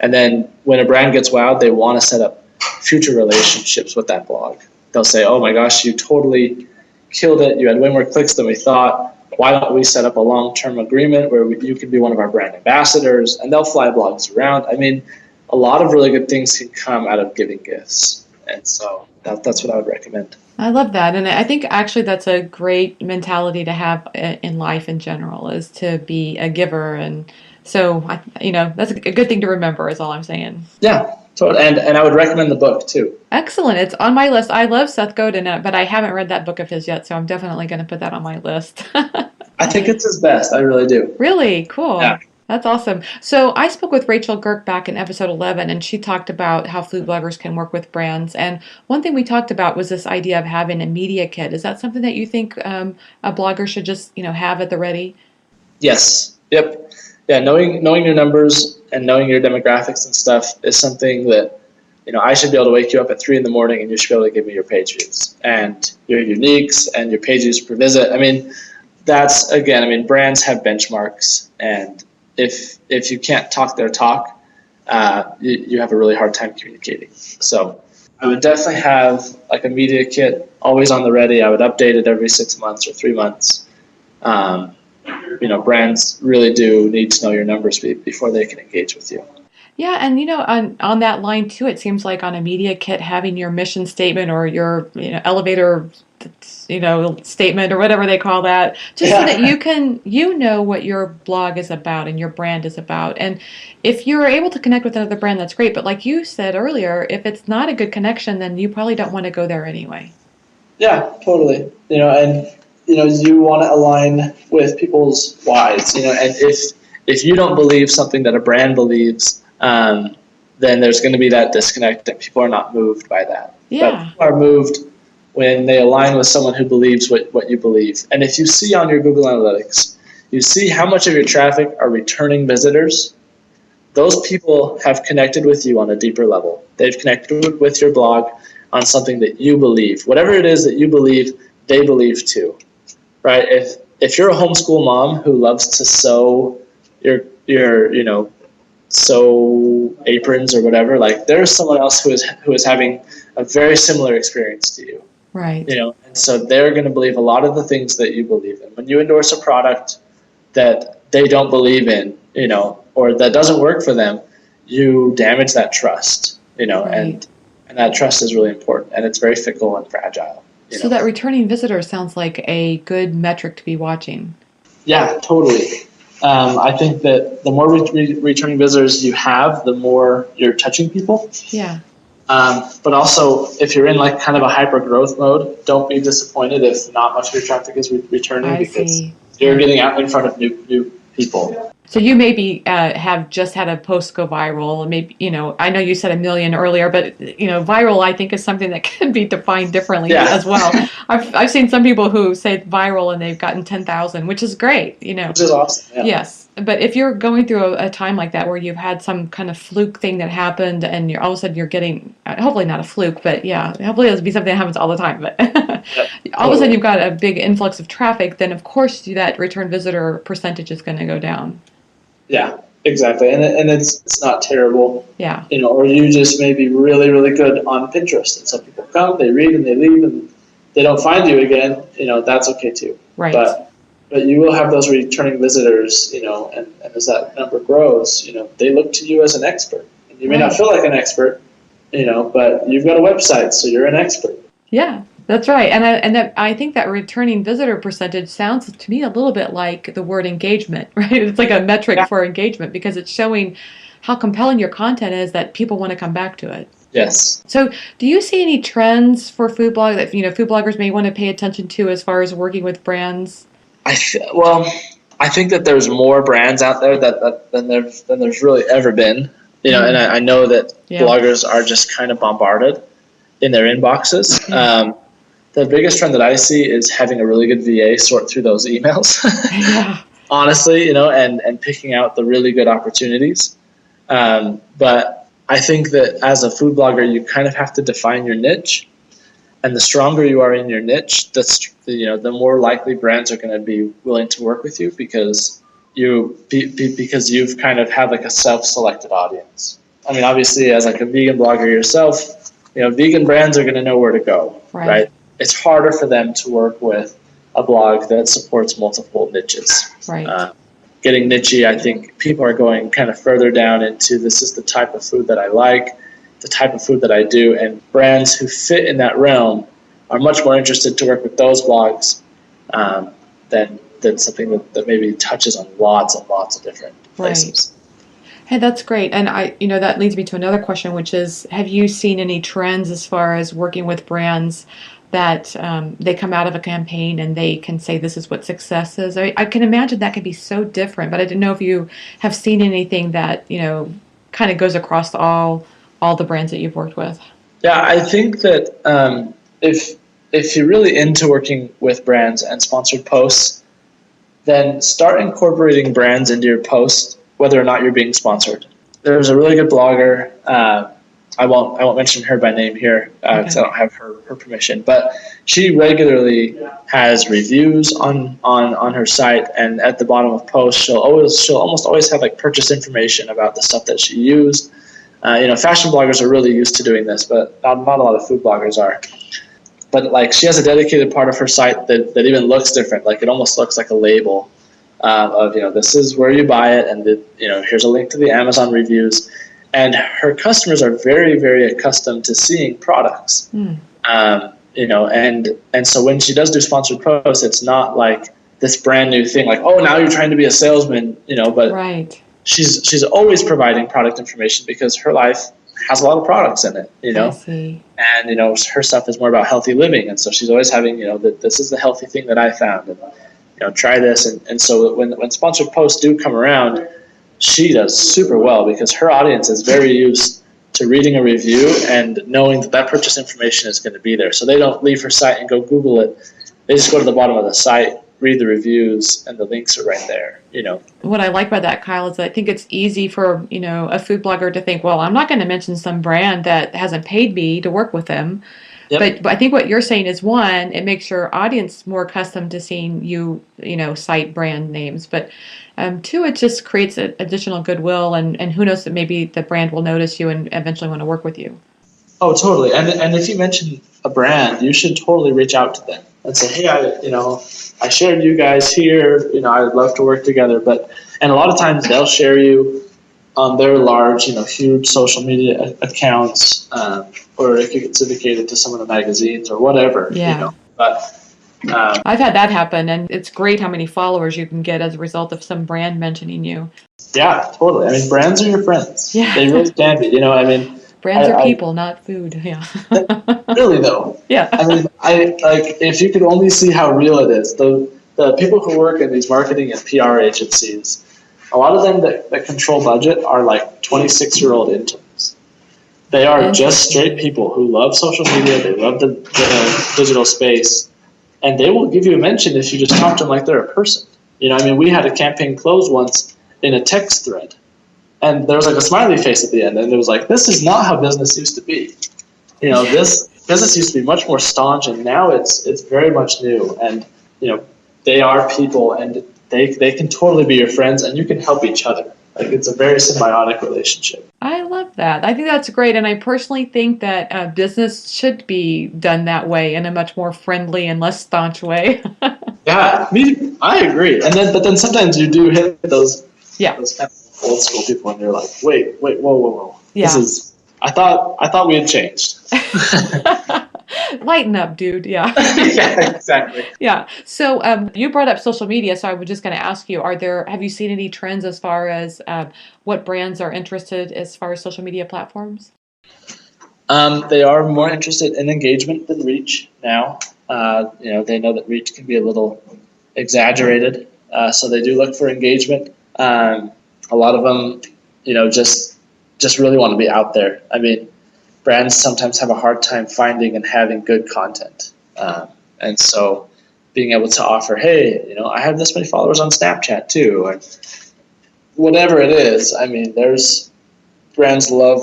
and then when a brand gets wowed, they want to set up future relationships with that blog. They'll say, oh my gosh, you totally killed it. You had way more clicks than we thought. Why don't we set up a long-term agreement where you can be one of our brand ambassadors? And they'll fly blogs around. I mean, a lot of really good things can come out of giving gifts. And so that's what I would recommend. I love that. And I think actually that's a great mentality to have in life in general, is to be a giver. And so, that's a good thing to remember is all I'm saying. Yeah, totally. And I would recommend the book too. Excellent. It's on my list. I love Seth Godin, but I haven't read that book of his yet, so I'm definitely going to put that on my list. I think it's his best. I really do. Really? Cool. Yeah. That's awesome. So I spoke with Rachel Girk back in episode 11, and she talked about how food bloggers can work with brands. And one thing we talked about was this idea of having a media kit. Is that something that you think a blogger should just, have at the ready? Yes. Yep. Yeah. Knowing your numbers and knowing your demographics and stuff is something that, I should be able to wake you up at 3 a.m. and you should be able to give me your page views and your uniques and your page views per visit. I mean, brands have benchmarks, and if you can't talk their talk, you have a really hard time communicating. So I would definitely have like a media kit always on the ready. I would update it every 6 months or 3 months. Brands really do need to know your numbers before they can engage with you. Yeah, and on that line too, it seems like on a media kit, having your mission statement or your elevator statement or whatever they call that, just so that you can what your blog is about and your brand is about. And if you're able to connect with another brand, that's great. But like you said earlier, if it's not a good connection, then you probably don't want to go there anyway. Yeah, totally. And you want to align with people's whys. And if you don't believe something that a brand believes, then there's going to be that disconnect, and people are not moved by that. Yeah. But people are moved when they align with someone who believes what you believe. And if you see on your Google Analytics, you see how much of your traffic are returning visitors, those people have connected with you on a deeper level. They've connected with your blog on something that you believe. Whatever it is that you believe, they believe too, right? If you're a homeschool mom who loves to sew your sew aprons or whatever, like there's someone else who is having a very similar experience to you. Right. And so they're going to believe a lot of the things that you believe in. When you endorse a product that they don't believe in, or that doesn't work for them, you damage that trust, Right. and that trust is really important, and it's very fickle and fragile. So that returning visitor sounds like a good metric to be watching. Yeah, totally. I think that the more returning visitors you have, the more you're touching people. Yeah. But also, if you're in like kind of a hyper growth mode, don't be disappointed if not much of your traffic is returning, because you're getting out in front of new people. So you maybe have just had a post go viral. Maybe, I know you said 1 million earlier, but, viral, I think, is something that can be defined differently as well. I've seen some people who say viral and they've gotten 10,000, which is great, Which is awesome. Yeah. Yes. But if you're going through a time like that where you've had some kind of fluke thing that happened and all of a sudden you're getting, hopefully not a fluke, but hopefully it'll be something that happens all the time. But all of a sudden you've got a big influx of traffic, then of course that return visitor percentage is going to go down. Yeah, Exactly, and it's not terrible. Yeah. Or you just may be really, really good on Pinterest, and so people come, they read, and they leave, and they don't find you again. That's okay too. Right. But you will have those returning visitors, and as that number grows, they look to you as an expert. And you may not feel like an expert, but you've got a website, so you're an expert. Yeah, that's right. And I think that returning visitor percentage sounds to me a little bit like the word engagement, right? It's like a metric for engagement because it's showing how compelling your content is that people want to come back to it. Yes. So do you see any trends for food blog that food bloggers may want to pay attention to as far as working with brands? I think that there's more brands out there than there's really ever been. And I know that bloggers are just kind of bombarded in their inboxes. The biggest trend that I see is having a really good VA sort through those emails. Honestly, and picking out the really good opportunities. But I think that as a food blogger, you kind of have to define your niche. And the stronger you are in your niche, the more likely brands are going to be willing to work with you because you've kind of had like a self-selected audience. I mean, obviously, as like a vegan blogger yourself, vegan brands are going to know where to go, right? It's harder for them to work with a blog that supports multiple niches. Right. Getting niche-y, I think people are going kind of further down into this is the type of food that I like, the type of food that I do, and brands who fit in that realm are much more interested to work with those blogs than something that maybe touches on lots and lots of different places. Hey, that's great. And that leads me to another question, which is, have you seen any trends as far as working with brands that they come out of a campaign and they can say this is what success is? I can imagine that can be so different, but I didn't know if you have seen anything that, kind of goes across all the brands that you've worked with. Yeah, I think that if you're really into working with brands and sponsored posts, then start incorporating brands into your post, whether or not you're being sponsored. There's a really good blogger. I won't mention her by name here because I don't have her permission. But she regularly has reviews on her site, and at the bottom of posts, she'll almost always have like purchase information about the stuff that she used. Fashion bloggers are really used to doing this, but not a lot of food bloggers are. But like she has a dedicated part of her site that even looks different. Like it almost looks like a label of this is where you buy it, and here's a link to the Amazon reviews. And her customers are very, very accustomed to seeing products. And so when she does do sponsored posts, it's not like this brand new thing, like, oh, now you're trying to be a salesman, but she's always providing product information because her life has a lot of products in it, I see. And, her stuff is more about healthy living. And so she's always having, that this is the healthy thing that I found, and, try this. And so when sponsored posts do come around, she does super well because her audience is very used to reading a review and knowing that purchase information is going to be there. So they don't leave her site and go Google it. They just go to the bottom of the site, read the reviews, and the links are right there. What I like about that, Kyle, is that I think it's easy for a food blogger to think, well, I'm not going to mention some brand that hasn't paid me to work with them. Yep. But I think what you're saying is, one, it makes your audience more accustomed to seeing you, cite brand names. But two, it just creates additional goodwill, and who knows, that maybe the brand will notice you and eventually want to work with you. Oh, totally. And if you mention a brand, you should totally reach out to them and say, hey, I shared you guys here. I would love to work together. And a lot of times they'll share you on their large, huge social media accounts, or if you get syndicated to some of the magazines or whatever. Yeah. But I've had that happen, and it's great how many followers you can get as a result of some brand mentioning you. Yeah, totally. I mean, brands are your friends. Yeah. They really can be. Brands are people, not food. Yeah. Really though. Yeah. I mean, if you could only see how real it is, the people who work in these marketing and PR agencies, a lot of them that control budget are like 26-year-old interns. They are just straight people who love social media. They love the digital space, and they will give you a mention if you just talk to them like they're a person. We had a campaign close once in a text thread, and there was like a smiley face at the end, and it was like, this is not how business used to be. This business used to be much more staunch, and now it's very much new. And they are people, and they can totally be your friends, and you can help each other. Like it's a very symbiotic relationship. I love that. I think that's great. And I personally think that business should be done that way, in a much more friendly and less staunch way. Yeah, I agree. But then sometimes you do hit those Yeah. those kind of old school people, and you're like, wait, whoa. Yeah. I thought we had changed. Lighten up, dude. Yeah. Yeah, exactly. Yeah. So you brought up social media, so I was just going to ask you: have you seen any trends as far as what brands are interested as far as social media platforms? They are more interested in engagement than reach now. They know that reach can be a little exaggerated, so they do look for engagement. A lot of them, just really want to be out there. I mean, brands sometimes have a hard time finding and having good content, and so being able to offer, hey, I have this many followers on Snapchat too, or whatever it is. I mean, there's brands love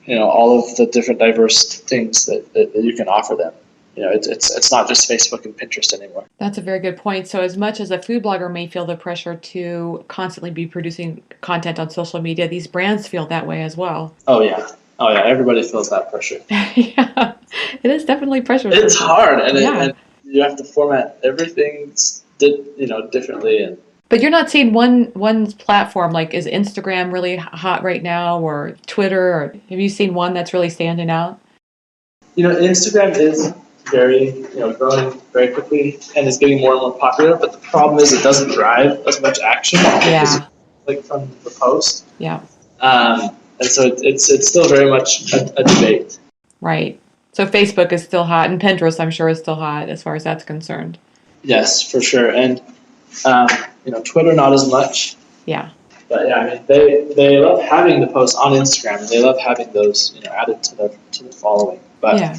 all of the different diverse things that you can offer them. It's not just Facebook and Pinterest anymore. That's a very good point. So as much as a food blogger may feel the pressure to constantly be producing content on social media, these brands feel that way as well. Oh yeah, everybody feels that pressure. Yeah, it is definitely pressure. It's hard, and you have to format everything differently. But you're not seeing one platform, like, is Instagram really hot right now, or Twitter, or have you seen one that's really standing out? Instagram is very, growing very quickly and is getting more and more popular. But the problem is it doesn't drive as much action because Yeah. like from the post. Yeah. And so it's still very much a debate. Right. So Facebook is still hot, and Pinterest, I'm sure, is still hot as far as that's concerned. Yes, for sure. And Twitter not as much. Yeah. But yeah, I mean they love having the posts on Instagram, and they love having those added to their following. But Yeah.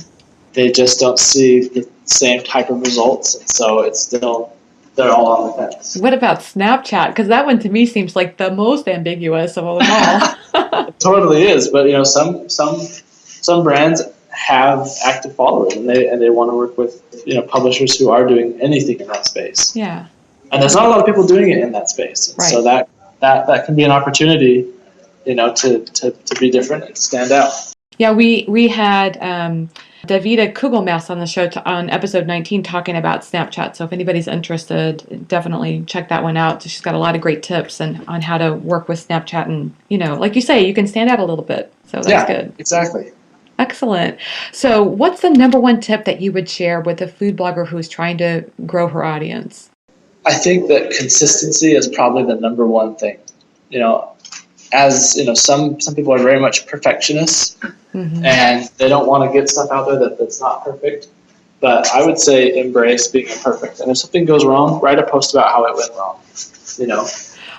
they just don't see the same type of results, and so they're all on the fence. What about Snapchat? Because that one to me seems like the most ambiguous of them all. It totally is, but some brands have active followers, and they want to work with publishers who are doing anything in that space. Yeah. And there's not a lot of people doing it in that space, and Right. so that can be an opportunity, to be different and stand out. Yeah, we had Davida Kugelmass on the show on episode 19 talking about Snapchat. So if anybody's interested, definitely check that one out. She's got a lot of great tips on how to work with Snapchat, and like you say, you can stand out a little bit. So that's good. Exactly. Excellent. So what's the number one tip that you would share with a food blogger who's trying to grow her audience? I think that consistency is probably the number one thing. As some people are very much perfectionists, and they don't want to get stuff out there that's not perfect. But I would say embrace being imperfect. And if something goes wrong, write a post about how it went wrong.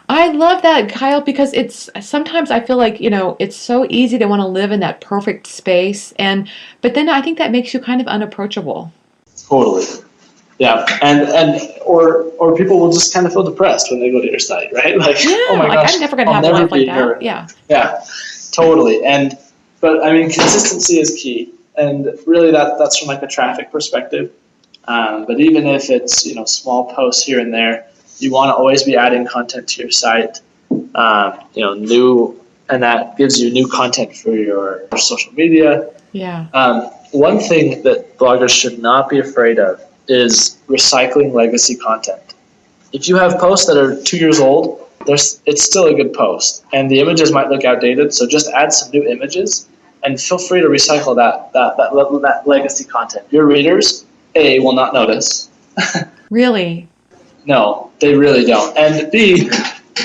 I love that, Kyle, because it's sometimes I feel like, it's so easy to want to live in that perfect space. But then I think that makes you kind of unapproachable. Totally. Yeah. Or people will just kind of feel depressed when they go to your site, right? Like, oh my gosh, I'm never going to have a life like that. Yeah. Yeah, totally. But I mean, consistency is key. And really that's from like a traffic perspective. But even if it's, small posts here and there, you want to always be adding content to your site, new, and that gives you new content for your social media. Yeah. One thing that bloggers should not be afraid of is recycling legacy content. If you have posts that are 2 years old, it's still a good post, and the images might look outdated. So just add some new images, and feel free to recycle that legacy content. Your readers, A, will not notice. Really? No, they really don't. And B,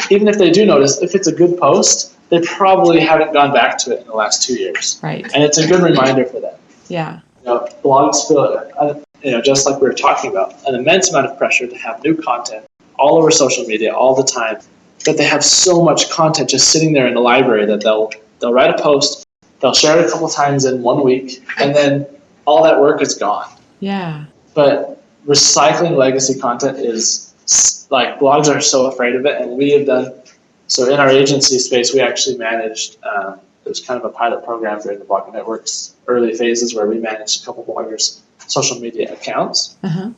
even if they do notice, if it's a good post, they probably haven't gone back to it in the last 2 years. Right. And it's a good reminder for them. Yeah. Blogs feel, just like we were talking about, an immense amount of pressure to have new content all over social media all the time. But they have so much content just sitting there in the library that they'll write a post, they'll share it a couple times in 1 week, and then all that work is gone. Yeah. But recycling legacy content is, like, blogs are so afraid of it, and we have done, so in our agency space, we actually managed, it was kind of a pilot program during the Blogger Network's early phases where we managed a couple bloggers' social media accounts. Uh-huh.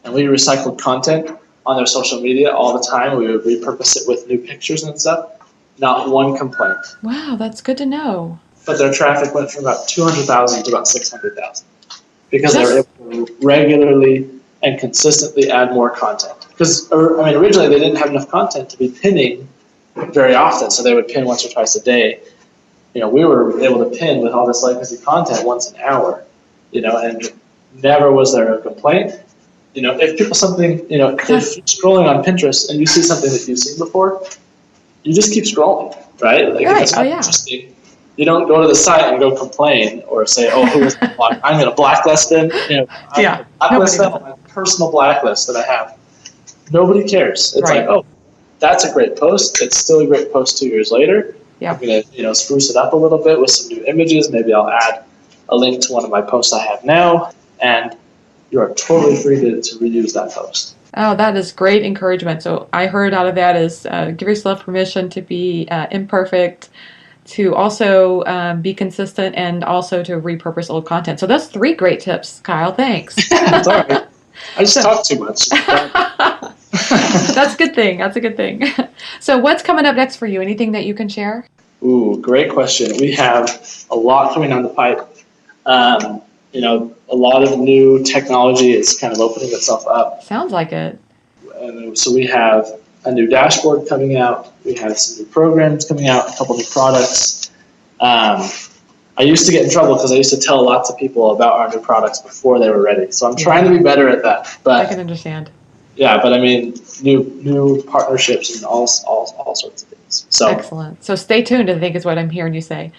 And we recycled content on their social media all the time. We would repurpose it with new pictures and stuff. not one complaint. Wow, that's good to know. But their traffic went from about 200,000 to about 600,000 because they were Just able to regularly and consistently add more content. Because, originally they didn't have enough content to be pinning very often, so they would pin once or twice a day. We were able to pin with all this legacy content once an hour, and never was there a complaint. If people if you're scrolling on Pinterest and you see something that you've seen before, you just keep scrolling, right? Like, right. if it's Oh not yeah. interesting, you don't go to the site and go complain or say, "Oh, who is the I'm going to blacklist them." I'm Yeah. going to blacklist them on my personal blacklist that I have. Nobody cares. It's Right. like, oh, that's a great post. It's still a great post 2 years later. Yeah. I'm going to spruce it up a little bit with some new images. Maybe I'll add a link to one of my posts I have now, and you are totally free to reuse that post. Oh, that is great encouragement. So I heard out of that is give yourself permission to be imperfect, to also be consistent, and also to repurpose old content. So that's 3 great tips, Kyle. Thanks. Sorry, I just talk too much. That's a good thing. That's a good thing. So what's coming up next for you? Anything that you can share? Ooh, great question. We have a lot coming down the pipe. A lot of new technology is kind of opening itself up. Sounds like it. And so we have a new dashboard coming out. We have some new programs coming out, a couple new products. I used to get in trouble because I used to tell lots of people about our new products before they were ready. So I'm trying to be better at that. But I can understand. yeah, but new partnerships and all sorts of things. So Excellent. So stay tuned, I think is what I'm hearing you say.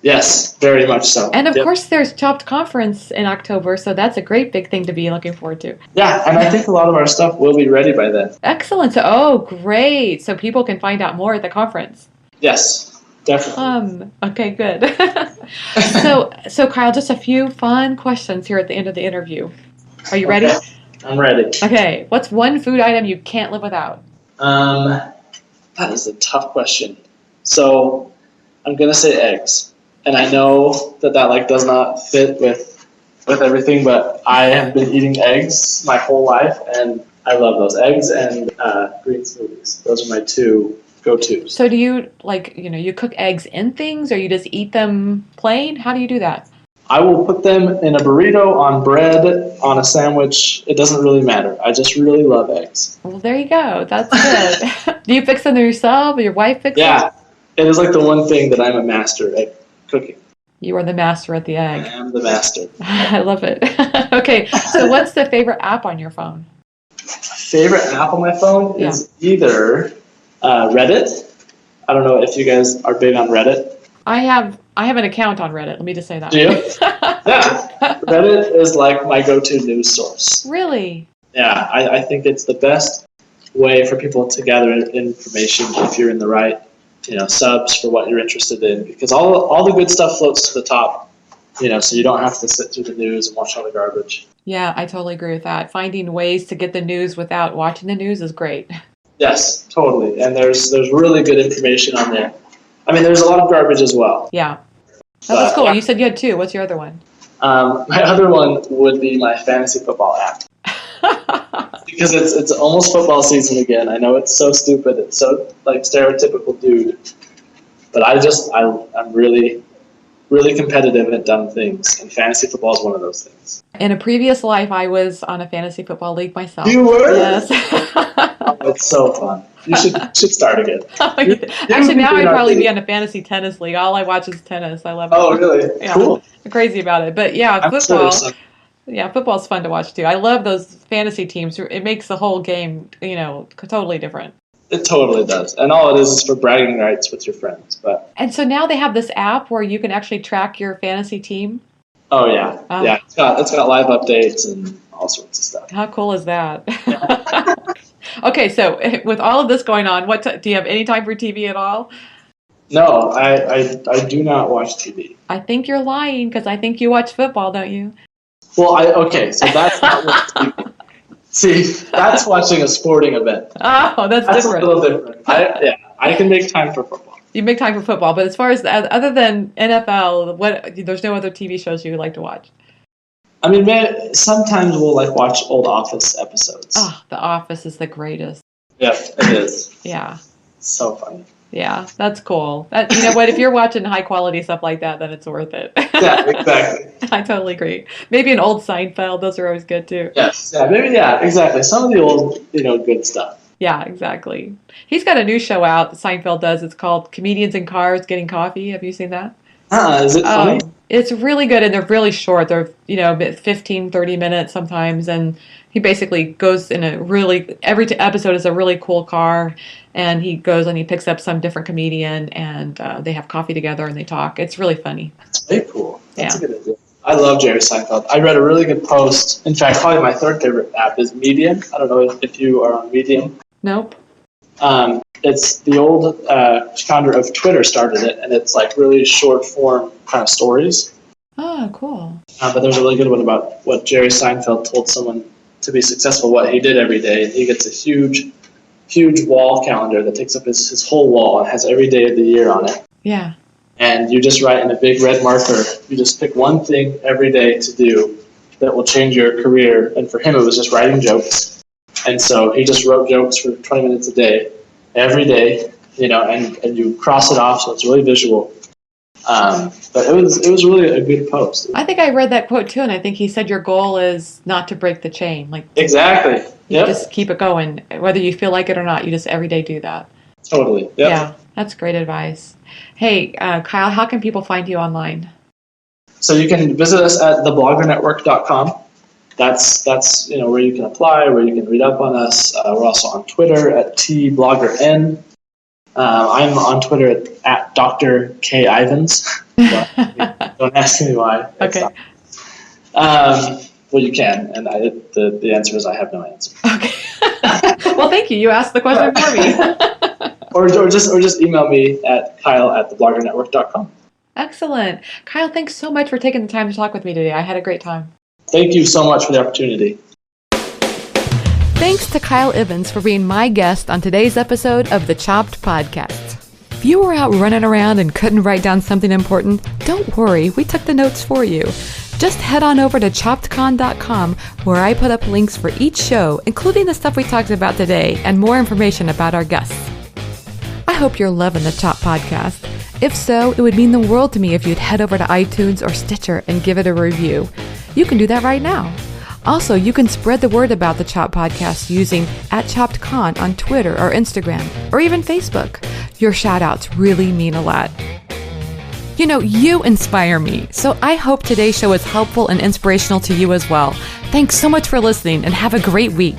yes, very much so. And of course, there's Chopped Conference in October, so that's a great big thing to be looking forward to. Yeah, and I think a lot of our stuff will be ready by then. Excellent. So, great. So people can find out more at the conference. Yes, definitely. Okay, good. So Kyle, just a few fun questions here at the end of the interview. Are you ready? I'm ready. Okay. What's one food item you can't live without? That is a tough question. So I'm gonna say eggs. And I know that does not fit with everything, but I have been eating eggs my whole life, and I love those eggs and green smoothies. Those are my 2 go-tos. So do you you cook eggs in things, or you just eat them plain? How do you do that? I will put them in a burrito, on bread, on a sandwich. It doesn't really matter. I just really love eggs. Well, there you go. That's good. Do you fix them yourself, or your wife fixes them? Yeah, it is like the one thing that I'm a master at cooking. You are the master at the egg. I am the master. I love it. Okay, so what's the favorite app on your phone? Favorite app on my phone is either Reddit. I don't know if you guys are big on Reddit. I have an account on Reddit. Let me just say that. Do you? Yeah. Reddit is like my go-to news source. Really? Yeah, I think it's the best way for people to gather information if you're in the right subs for what you're interested in, because all the good stuff floats to the top, so you don't have to sit through the news and watch all the garbage. Yeah, I totally agree with that. Finding ways to get the news without watching the news is great. Yes, totally. And there's really good information on there. There's a lot of garbage as well. Yeah. Oh, that's cool. You said you had 2. What's your other one? My other one would be my fantasy football app. Because it's almost football season again. I know it's so stupid. It's so stereotypical dude. But I'm really, really competitive at dumb things, and fantasy football is one of those things. In a previous life, I was on a fantasy football league myself. You were? Yes. Oh, it's so fun. You should start again. Actually, now I'd probably be on a fantasy tennis league. All I watch is tennis. I love it. Oh, really? Yeah, cool. I'm crazy about it. But yeah, football. Yeah, football's fun to watch too. I love those fantasy teams. It makes the whole game, totally different. It totally does. And all it is for bragging rights with your friends. And so now they have this app where you can actually track your fantasy team. Oh, yeah. Yeah, it's got live updates and all sorts of stuff. How cool is that? Yeah. Okay, so with all of this going on, do you have any time for TV at all? No, I do not watch TV. I think you're lying, because I think you watch football, don't you? Well, so that's not watching TV. See, that's watching a sporting event. Oh, that's different. A little different. I can make time for football. You make time for football, but as far as other than NFL, there's no other TV shows you would like to watch? Sometimes we'll watch old Office episodes. Oh, The Office is the greatest. Yeah, it is. Yeah. So funny. Yeah, that's cool. That, you know what? If you're watching high quality stuff like that, then it's worth it. Yeah, exactly. I totally agree. Maybe an old Seinfeld; those are always good too. Yes. Yeah, maybe, yeah, exactly. Some of the old, good stuff. Yeah, exactly. He's got a new show out that Seinfeld does. It's called Comedians in Cars Getting Coffee. Have you seen that? Is it funny? Oh, it's really good, and they're really short. They're, 15, 30 minutes sometimes, and he basically goes in every episode is a really cool car, and he goes and he picks up some different comedian, and they have coffee together and they talk. It's really funny. That's very cool. That's Yeah. a good idea. I love Jerry Seinfeld. I read a really good post. In fact, probably my third favorite app is Medium. I don't know if you are on Medium. Nope. It's the old founder of Twitter started it, and it's like really short form kind of stories. Oh, cool. But there's a really good one about what Jerry Seinfeld told someone to be successful, what he did every day. He gets a huge wall calendar that takes up his whole wall and has every day of the year on it. Yeah. And you just write in a big red marker. You just pick one thing every day to do that will change your career. And for him, it was just writing jokes. And so he just wrote jokes for 20 minutes a day, every day, and you cross it off so it's really visual. But it was really a good post. I think I read that quote too, and I think he said your goal is not to break the chain. Like, Exactly. you Yep. just keep it going, whether you feel like it or not. You just every day do that. Totally. Yep. Yeah, that's great advice. Hey, Kyle, how can people find you online? So you can visit us at thebloggernetwork.com. That's where you can apply, where you can read up on us. We're also on Twitter at tbloggern. I'm on Twitter at Dr. K. Ivins. Don't ask me why. Okay. Well, you can, and the answer is I have no answer. Okay. Well, thank you. You asked the question for me. or just email me at kyle@thebloggernetwork.com. Excellent. Kyle, thanks so much for taking the time to talk with me today. I had a great time. Thank you so much for the opportunity. Thanks to Kyle Ivins for being my guest on today's episode of the Chopped Podcast. If you were out running around and couldn't write down something important, don't worry, we took the notes for you. Just head on over to choppedcon.com where I put up links for each show, including the stuff we talked about today and more information about our guests. I hope you're loving the Chopped Podcast. If so, it would mean the world to me if you'd head over to iTunes or Stitcher and give it a review. You can do that right now. Also, you can spread the word about the Chopped Podcast using @ChoppedCon on Twitter or Instagram, or even Facebook. Your shout-outs really mean a lot. You inspire me, so I hope today's show is helpful and inspirational to you as well. Thanks so much for listening, and have a great week.